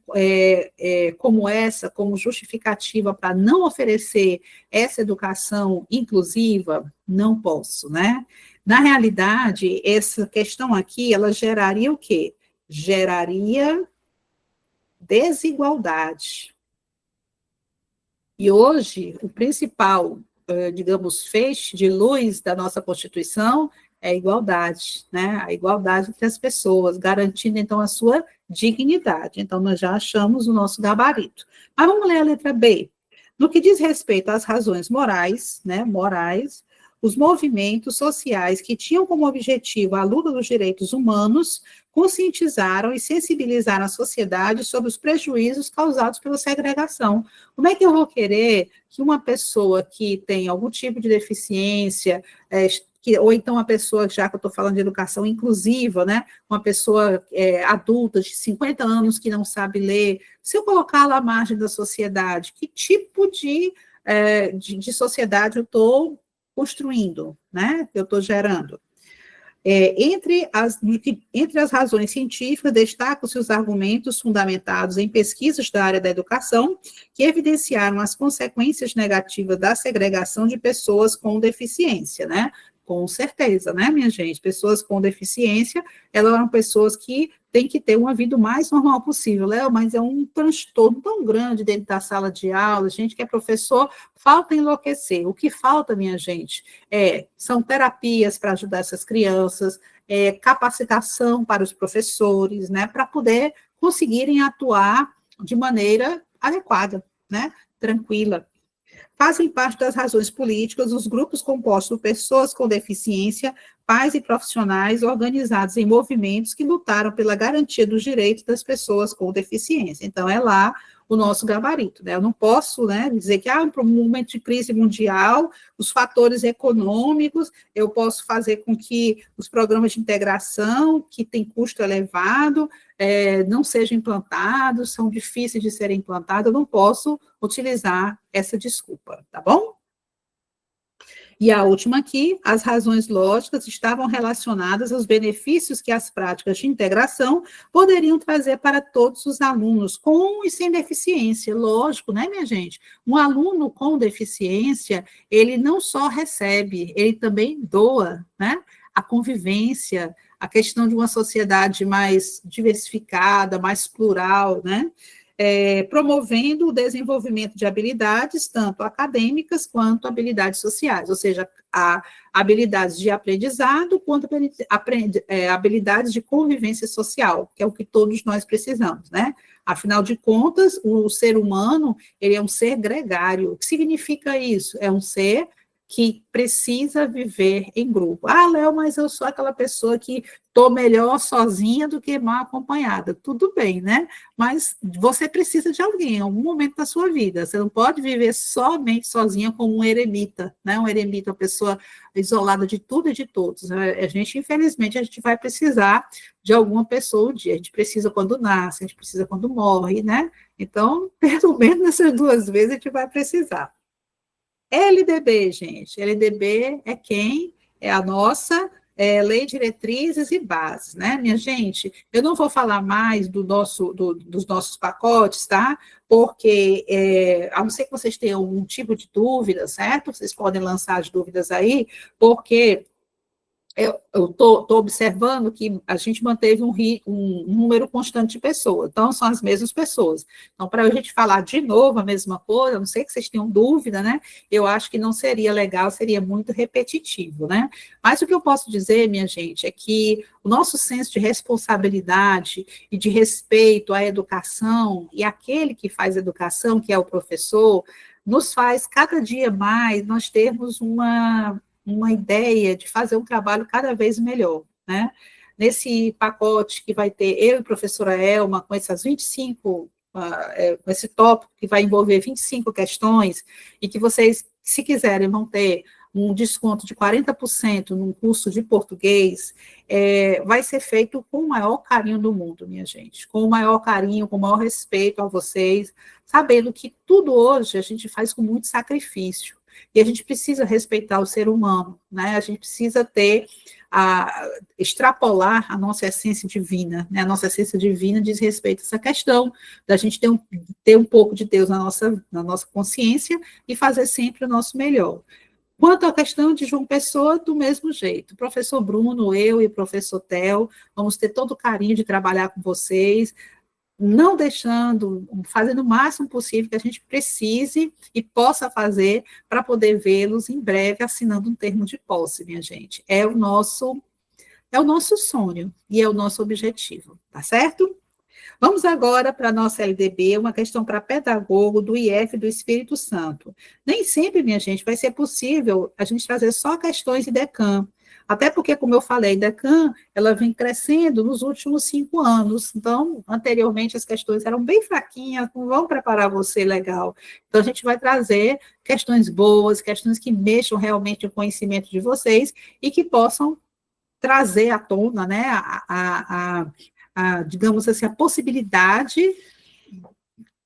como essa, como justificativa para não oferecer essa educação inclusiva? Não posso, né? Na realidade, essa questão aqui, ela geraria o quê? Geraria desigualdade. E hoje, o principal, digamos, feixe de luz da nossa Constituição é a igualdade, né? A igualdade entre as pessoas, garantindo, então, a sua dignidade. Então, nós já achamos o nosso gabarito. Mas vamos ler a letra B. No que diz respeito às razões morais, né? Morais, os movimentos sociais que tinham como objetivo a luta dos direitos humanos conscientizaram e sensibilizaram a sociedade sobre os prejuízos causados pela segregação. Como é que eu vou querer que uma pessoa que tem algum tipo de deficiência, ou então uma pessoa, já que eu estou falando de educação inclusiva, né, uma pessoa adulta de 50 anos que não sabe ler, se eu colocá-la à margem da sociedade, que tipo de sociedade eu estou construindo, né, eu estou gerando? Entre as razões científicas, destacam-se os argumentos fundamentados em pesquisas da área da educação, que evidenciaram as consequências negativas da segregação de pessoas com deficiência, né? Com certeza, né, minha gente? Pessoas com deficiência, elas são pessoas que têm que ter uma vida o mais normal possível, Léo, mas é um transtorno tão grande dentro da sala de aula, gente que é professor, falta enlouquecer. O que falta, minha gente, são terapias para ajudar essas crianças, capacitação para os professores, né, para poder conseguirem atuar de maneira adequada, né, tranquila. Fazem parte das razões políticas os grupos compostos por pessoas com deficiência, pais e profissionais organizados em movimentos que lutaram pela garantia dos direitos das pessoas com deficiência. Então, é lá o nosso gabarito, né? Eu não posso, né, dizer que, para um momento de crise mundial, os fatores econômicos, eu posso fazer com que os programas de integração, que têm custo elevado, não sejam implantados, são difíceis de serem implantados, eu não posso utilizar essa desculpa, tá bom? E a última aqui, as razões lógicas estavam relacionadas aos benefícios que as práticas de integração poderiam trazer para todos os alunos, com e sem deficiência. Lógico, né, minha gente? Um aluno com deficiência, ele não só recebe, ele também doa, né? A convivência, a questão de uma sociedade mais diversificada, mais plural, né? Promovendo o desenvolvimento de habilidades, tanto acadêmicas quanto habilidades sociais, ou seja, habilidades de aprendizado quanto habilidades de convivência social, que é o que todos nós precisamos, né? Afinal de contas, o ser humano, ele é um ser gregário. O que significa isso? É um ser que precisa viver em grupo. Léo, mas eu sou aquela pessoa que estou melhor sozinha do que mal acompanhada. Tudo bem, né? Mas você precisa de alguém em algum momento da sua vida. Você não pode viver somente sozinha como um eremita, né? Um eremita, uma pessoa isolada de tudo e de todos. Infelizmente, a gente vai precisar de alguma pessoa um dia. A gente precisa quando nasce, a gente precisa quando morre, né? Então, pelo menos nessas 2 vezes a gente vai precisar. LDB, gente. LDB é quem? É a nossa Lei de Diretrizes e Bases, né, minha gente? Eu não vou falar mais dos nossos pacotes, tá? Porque, a não ser que vocês tenham algum tipo de dúvida, certo? Vocês podem lançar as dúvidas aí, porque eu estou observando que a gente manteve um número constante de pessoas, então são as mesmas pessoas. Então, para a gente falar de novo a mesma coisa, a não sei que vocês tenham dúvida, né? Eu acho que não seria legal, seria muito repetitivo, né? Mas o que eu posso dizer, minha gente, é que o nosso senso de responsabilidade e de respeito à educação, e aquele que faz educação, que é o professor, nos faz cada dia mais nós termos uma ideia de fazer um trabalho cada vez melhor, né? Nesse pacote que vai ter eu e a professora Elma, com essas 25, com esse tópico que vai envolver 25 questões, e que vocês, se quiserem, vão ter um desconto de 40% num curso de português, vai ser feito com o maior carinho do mundo, minha gente, com o maior carinho, com o maior respeito a vocês, sabendo que tudo hoje a gente faz com muito sacrifício, e a gente precisa respeitar o ser humano, né? A gente precisa extrapolar a nossa essência divina, né? A nossa essência divina diz respeito a essa questão da gente ter um pouco de Deus na nossa consciência e fazer sempre o nosso melhor. Quanto à questão de João Pessoa, do mesmo jeito. Professor Bruno, eu e o professor Theo, vamos ter todo o carinho de trabalhar com vocês, não deixando, fazendo o máximo possível que a gente precise e possa fazer para poder vê-los em breve assinando um termo de posse, minha gente. É o nosso sonho e é o nosso objetivo, tá certo? Vamos agora para a nossa LDB, uma questão para pedagogo do IF do Espírito Santo. Nem sempre, minha gente, vai ser possível a gente trazer só questões de DECAM. Até porque, como eu falei, DECAM, ela vem crescendo nos últimos 5 anos. Então, anteriormente, as questões eram bem fraquinhas, não vão preparar você legal. Então, a gente vai trazer questões boas, questões que mexam realmente o conhecimento de vocês e que possam trazer à tona, né, digamos assim, a possibilidade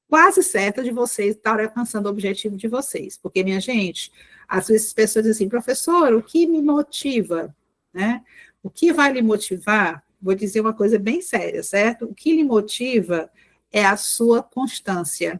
quase certa de vocês estarem alcançando o objetivo de vocês. Porque, minha gente, às vezes as pessoas dizem assim, professor, o que me motiva? Né? O que vai lhe motivar? Vou dizer uma coisa bem séria, certo? O que lhe motiva é a sua constância.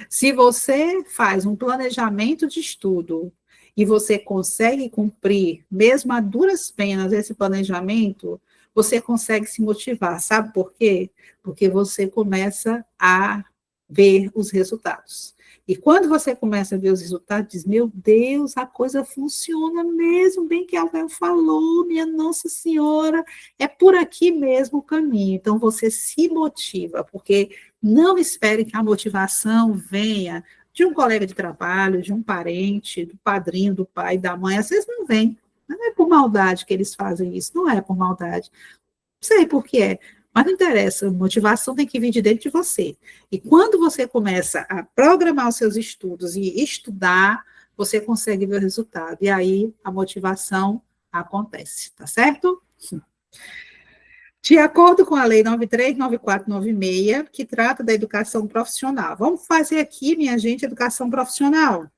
Se você faz um planejamento de estudo e você consegue cumprir, mesmo a duras penas, esse planejamento, você consegue se motivar. Sabe por quê? Porque você começa a ver os resultados. E quando você começa a ver os resultados, diz, meu Deus, a coisa funciona mesmo, bem que alguém falou, minha Nossa Senhora, é por aqui mesmo o caminho. Então, você se motiva, porque não espere que a motivação venha de um colega de trabalho, de um parente, do padrinho, do pai, da mãe, às vezes não vem. Não é por maldade que eles fazem isso, não é por maldade. Não sei por que é, mas não interessa, motivação tem que vir de dentro de você. E quando você começa a programar os seus estudos e estudar, você consegue ver o resultado. E aí a motivação acontece, tá certo? De acordo com a Lei 939496, que trata da educação profissional. Vamos fazer aqui, minha gente, educação profissional.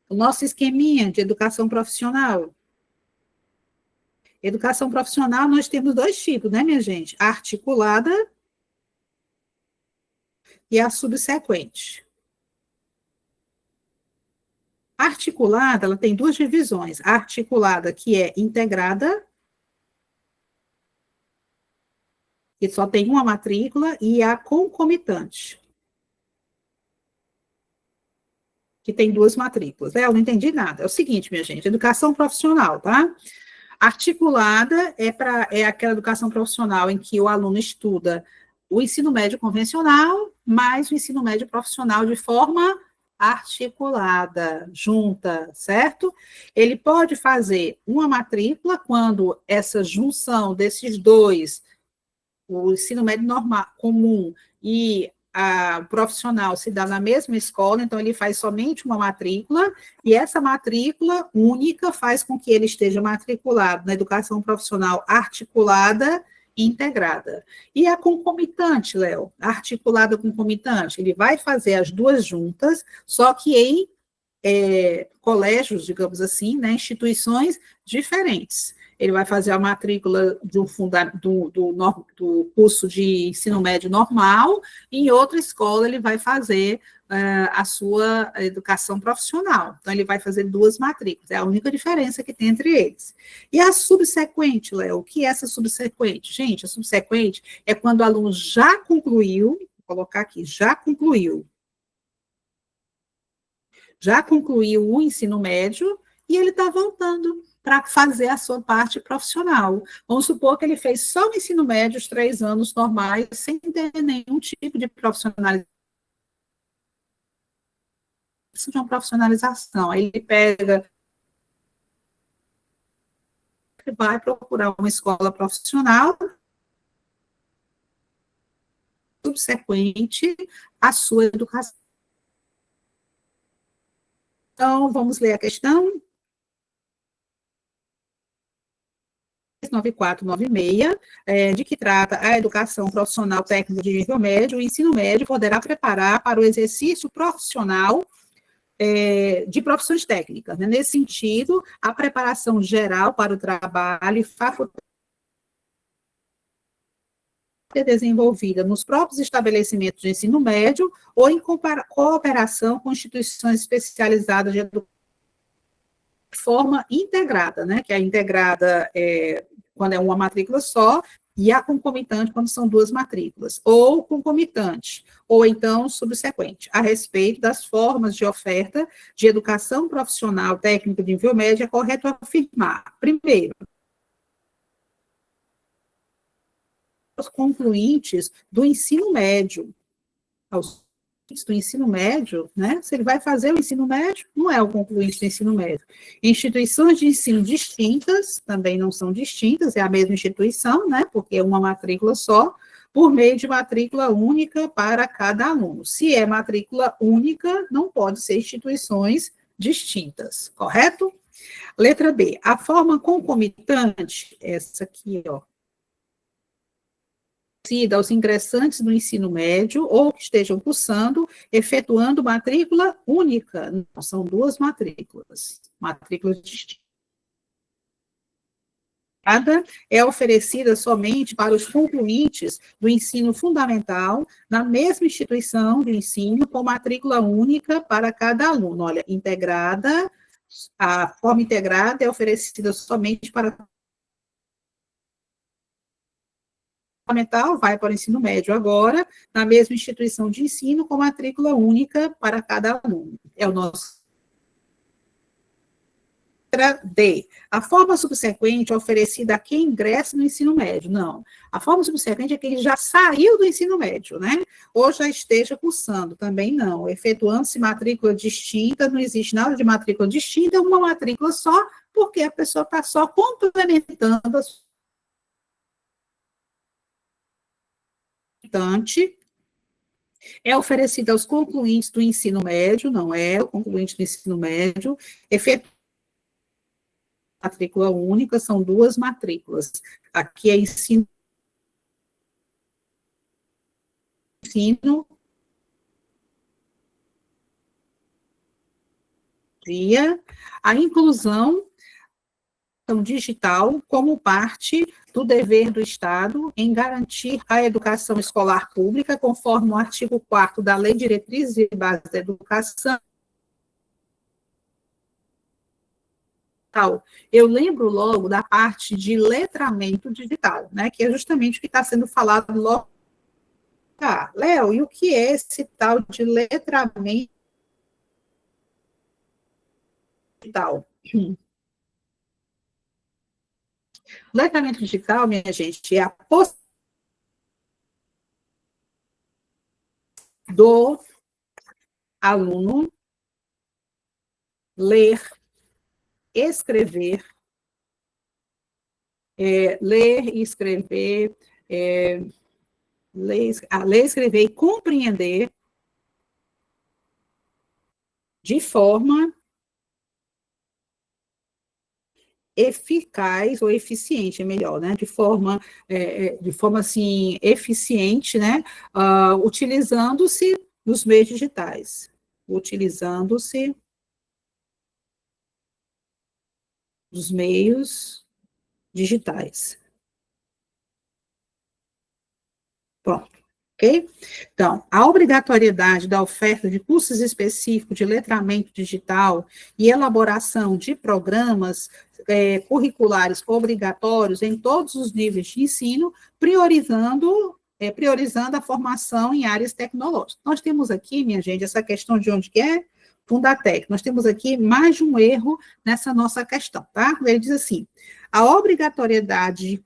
O nosso esqueminha de educação profissional. Educação profissional, nós temos 2 tipos, né, minha gente? A articulada e a subsequente. A articulada, ela tem 2 divisões. A articulada, que é integrada, que só tem uma matrícula, e a concomitante, que tem 2 matrículas. Eu não entendi nada. É o seguinte, minha gente, educação profissional, tá? Articulada é aquela educação profissional em que o aluno estuda o ensino médio convencional, mais o ensino médio profissional de forma articulada, junta, certo? Ele pode fazer uma matrícula quando essa junção desses 2, o ensino médio normal, comum e a profissional se dá na mesma escola, então ele faz somente uma matrícula, e essa matrícula única faz com que ele esteja matriculado na educação profissional articulada e integrada. E a concomitante, Léo, articulada concomitante, ele vai fazer as 2 juntas, só que em colégios, digamos assim, né, instituições diferentes. Ele vai fazer a matrícula do curso de ensino médio normal, e em outra escola ele vai fazer a sua educação profissional. Então, ele vai fazer 2 matrículas, é a única diferença que tem entre eles. E a subsequente, Léo, o que é essa subsequente? Gente, a subsequente é quando o aluno já concluiu, vou colocar aqui, já concluiu o ensino médio, e ele está voltando para fazer a sua parte profissional. Vamos supor que ele fez só o ensino médio, os 3 anos normais, sem ter nenhum tipo de profissionalização. Aí ele pega, vai procurar uma escola profissional, subsequente à sua educação. Então, vamos ler a questão. 9496, de que trata a educação profissional técnica de nível médio. O ensino médio poderá preparar para o exercício profissional de profissões técnicas. Né? Nesse sentido, a preparação geral para o trabalho e faculdade é desenvolvida nos próprios estabelecimentos de ensino médio ou em cooperação com instituições especializadas de educação de forma integrada, né? Que a integrada quando é uma matrícula só, e a concomitante quando são 2 matrículas, ou concomitante, ou então subsequente, a respeito das formas de oferta de educação profissional técnica de nível médio, é correto afirmar, primeiro, os concluintes do ensino médio. Aos do ensino médio, né? Se ele vai fazer o ensino médio, não é o concluinte do ensino médio. Instituições de ensino distintas, também não são distintas, é a mesma instituição, né? Porque é uma matrícula só, por meio de matrícula única para cada aluno. Se é matrícula única, não pode ser instituições distintas, correto? Letra B, a forma concomitante, essa aqui, ó, aos ingressantes do ensino médio ou que estejam cursando, efetuando matrícula única. Não, são duas matrículas distintas. Cada é oferecida somente para os concluintes do ensino fundamental, na mesma instituição de ensino, com matrícula única para cada aluno. Olha, integrada, a forma integrada é oferecida somente para fundamental, vai para o ensino médio agora, na mesma instituição de ensino, com matrícula única para cada aluno. É o nosso. Letra D. A forma subsequente é oferecida a quem ingressa no ensino médio. Não. A forma subsequente é quem já saiu do ensino médio, né? Ou já esteja cursando. Também não. Efetuando-se matrícula distinta, não existe nada de matrícula distinta, é uma matrícula só, porque a pessoa está só complementando a sua é oferecida aos concluintes do ensino médio, não é o concluinte do ensino médio, efetua matrícula única, são duas matrículas. Aqui é ensino a inclusão digital como parte do dever do Estado em garantir a educação escolar pública, conforme o artigo 4º da Lei de Diretrizes e Bases da Educação. Eu lembro logo da parte de letramento digital, né, que é justamente o que está sendo falado logo. Tá, Léo, e o que é esse tal de letramento digital? Letramento digital, minha gente, é a possibilidade do aluno ler, escrever, ler e escrever, ler, escrever e compreender de forma eficaz ou eficiente, é melhor, né? De forma assim, eficiente, né? Utilizando-se dos meios digitais. Utilizando-se dos meios digitais. Pronto, ok? Então, a obrigatoriedade da oferta de cursos específicos de letramento digital e elaboração de programas curriculares obrigatórios em todos os níveis de ensino, priorizando a formação em áreas tecnológicas. Nós temos aqui, minha gente, essa questão de onde que é? Fundatec. Nós temos aqui mais de um erro nessa nossa questão, tá? Ele diz assim, a obrigatoriedade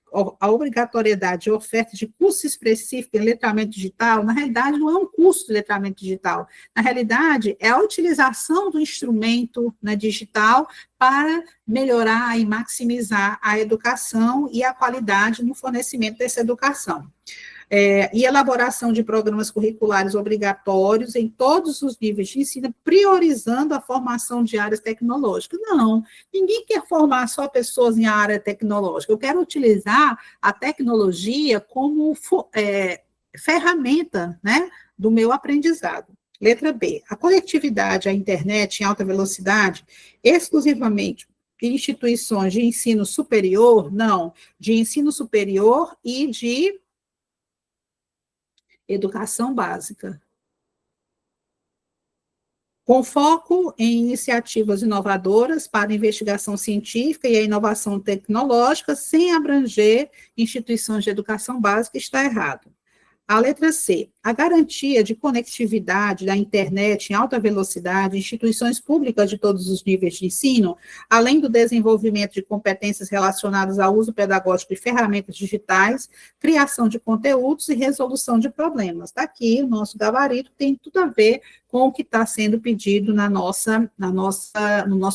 de oferta de curso específico em letramento digital, na realidade, não é um curso de letramento digital. Na realidade, é a utilização do instrumento, né, digital para melhorar e maximizar a educação e a qualidade no fornecimento dessa educação. E elaboração de programas curriculares obrigatórios em todos os níveis de ensino, priorizando a formação de áreas tecnológicas. Não, ninguém quer formar só pessoas em área tecnológica. Eu quero utilizar a tecnologia como ferramenta, né, do meu aprendizado. Letra B, a conectividade à internet em alta velocidade, exclusivamente de instituições de ensino superior, não, de ensino superior e de educação básica. Com foco em iniciativas inovadoras para a investigação científica e a inovação tecnológica, sem abranger instituições de educação básica, está errado. A letra C, a garantia de conectividade da internet em alta velocidade, instituições públicas de todos os níveis de ensino, além do desenvolvimento de competências relacionadas ao uso pedagógico de ferramentas digitais, criação de conteúdos e resolução de problemas. Está aqui o nosso gabarito, tem tudo a ver com o que está sendo pedido no nosso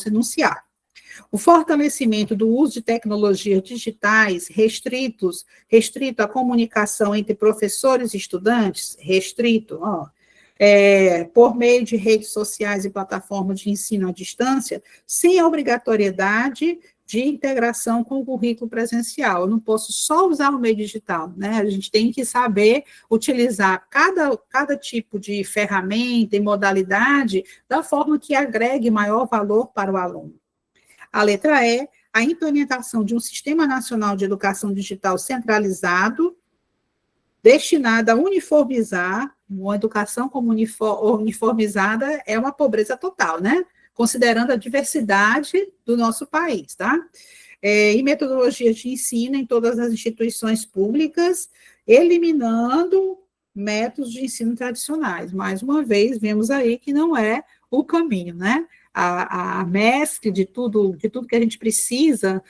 enunciado. O fortalecimento do uso de tecnologias digitais restrito à comunicação entre professores e estudantes, por meio de redes sociais e plataformas de ensino à distância, sem a obrigatoriedade de integração com o currículo presencial. Eu não posso só usar o meio digital, né? A gente tem que saber utilizar cada tipo de ferramenta e modalidade da forma que agregue maior valor para o aluno. A letra E, a implementação de um Sistema Nacional de Educação Digital centralizado, destinado a uniformizar, uma educação como uniformizada é uma pobreza total, né? Considerando a diversidade do nosso país, tá? E metodologias de ensino em todas as instituições públicas, eliminando métodos de ensino tradicionais. Mais uma vez, vemos aí que não é o caminho, né? A mescla de tudo que a gente precisa,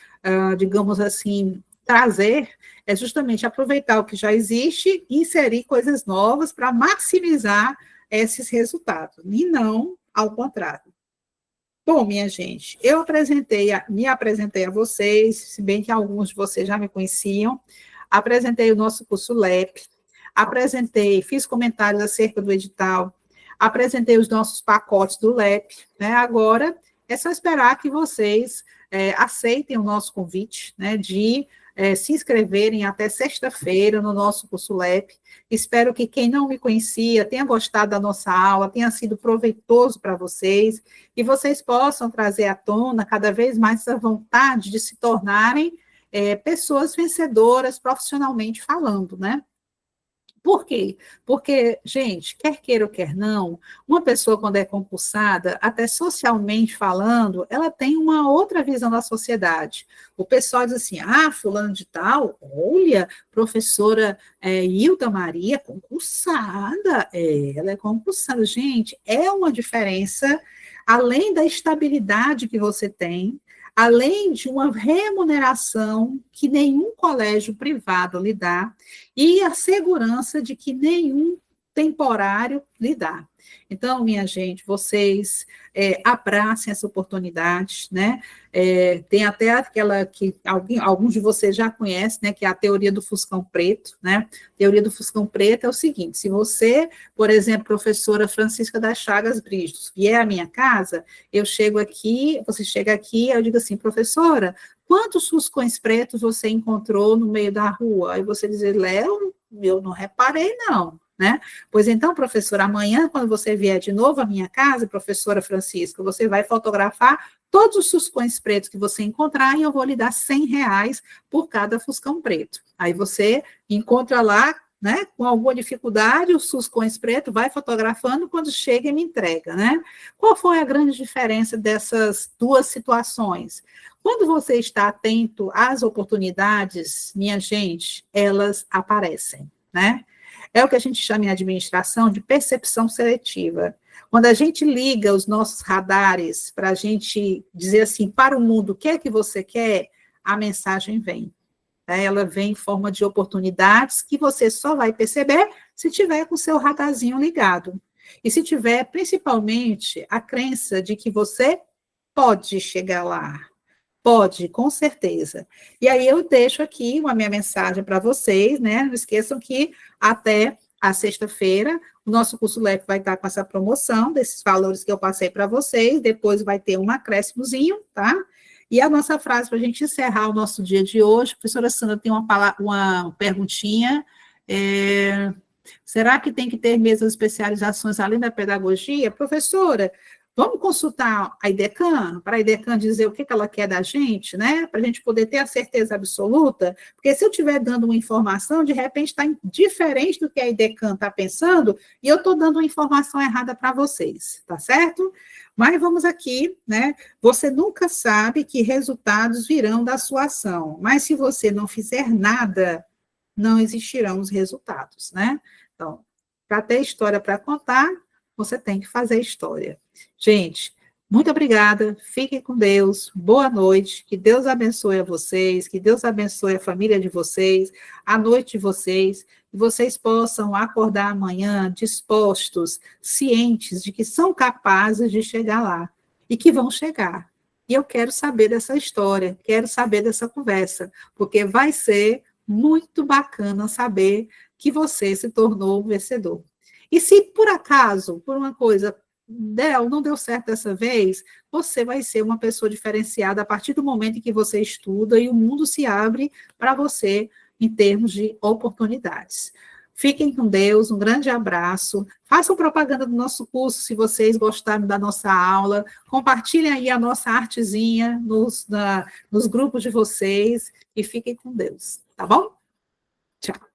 digamos assim, trazer, é justamente aproveitar o que já existe e inserir coisas novas para maximizar esses resultados, e não ao contrário. Bom, minha gente, me apresentei a vocês, se bem que alguns de vocês já me conheciam, apresentei o nosso curso LEP, fiz comentários acerca do edital, apresentei os nossos pacotes do LEP, né? Agora é só esperar que vocês aceitem o nosso convite, né, de se inscreverem até sexta-feira no nosso curso LEP. Espero que quem não me conhecia tenha gostado da nossa aula, tenha sido proveitoso para vocês, e vocês possam trazer à tona cada vez mais essa vontade de se tornarem pessoas vencedoras profissionalmente falando, né? Por quê? Porque, gente, quer queira ou quer não, uma pessoa quando é concursada, até socialmente falando, ela tem uma outra visão da sociedade. O pessoal diz assim, fulano de tal, olha, professora Hilda Maria, concursada, ela é concursada. Gente, é uma diferença, além da estabilidade que você tem, além de uma remuneração que nenhum colégio privado lhe dá, e a segurança de que nenhum temporário lhe dá. Então, minha gente, vocês abracem essa oportunidade, né? Tem até aquela que alguns de vocês já conhecem, né? Que é a teoria do Fuscão Preto, né? A teoria do Fuscão Preto é o seguinte: se você, por exemplo, professora Francisca das Chagas Bristos, vier à minha casa, eu chego aqui, você chega aqui, eu digo assim, professora, quantos Fuscões pretos você encontrou no meio da rua? Aí você diz, Léo, eu não reparei, não. Né? Pois então, professora, amanhã, quando você vier de novo à minha casa, professora Francisca, você vai fotografar todos os fuscões pretos que você encontrar e eu vou lhe dar R$100 por cada fuscão preto. Aí você encontra lá, né, com alguma dificuldade, os fuscões pretos, vai fotografando, quando chega e me entrega, né? Qual foi a grande diferença dessas duas situações? Quando você está atento às oportunidades, minha gente, elas aparecem, né? É o que a gente chama em administração de percepção seletiva. Quando a gente liga os nossos radares para a gente dizer assim, para o mundo, o que é que você quer? A mensagem vem. Ela vem em forma de oportunidades que você só vai perceber se tiver com o seu radarzinho ligado. E se tiver, principalmente, a crença de que você pode chegar lá. Pode, com certeza. E aí eu deixo aqui uma minha mensagem para vocês, né? Não esqueçam que até a sexta-feira o nosso curso LEP vai estar com essa promoção desses valores que eu passei para vocês, depois vai ter um acréscimozinho, tá? E a nossa frase para a gente encerrar o nosso dia de hoje, a professora Sandra tem uma perguntinha, será que tem que ter mesmo especializações além da pedagogia? Professora, vamos consultar a IDECAN, para a IDECAN dizer o que ela quer da gente, né? Para a gente poder ter a certeza absoluta, porque se eu estiver dando uma informação, de repente está diferente do que a IDECAN está pensando, e eu estou dando uma informação errada para vocês, tá certo? Mas vamos aqui, né? Você nunca sabe que resultados virão da sua ação, mas se você não fizer nada, não existirão os resultados, né? Então, para ter história para contar, você tem que fazer história. Gente, muito obrigada, fiquem com Deus, boa noite, que Deus abençoe a vocês, que Deus abençoe a família de vocês, a noite de vocês, que vocês possam acordar amanhã dispostos, cientes de que são capazes de chegar lá, e que vão chegar. E eu quero saber dessa história, quero saber dessa conversa, porque vai ser muito bacana saber que você se tornou um vencedor. E se por acaso, por uma coisa, não deu certo dessa vez, você vai ser uma pessoa diferenciada a partir do momento em que você estuda e o mundo se abre para você em termos de oportunidades. Fiquem com Deus, um grande abraço. Façam propaganda do nosso curso se vocês gostaram da nossa aula. Compartilhem aí a nossa artezinha nos grupos de vocês e fiquem com Deus, tá bom? Tchau.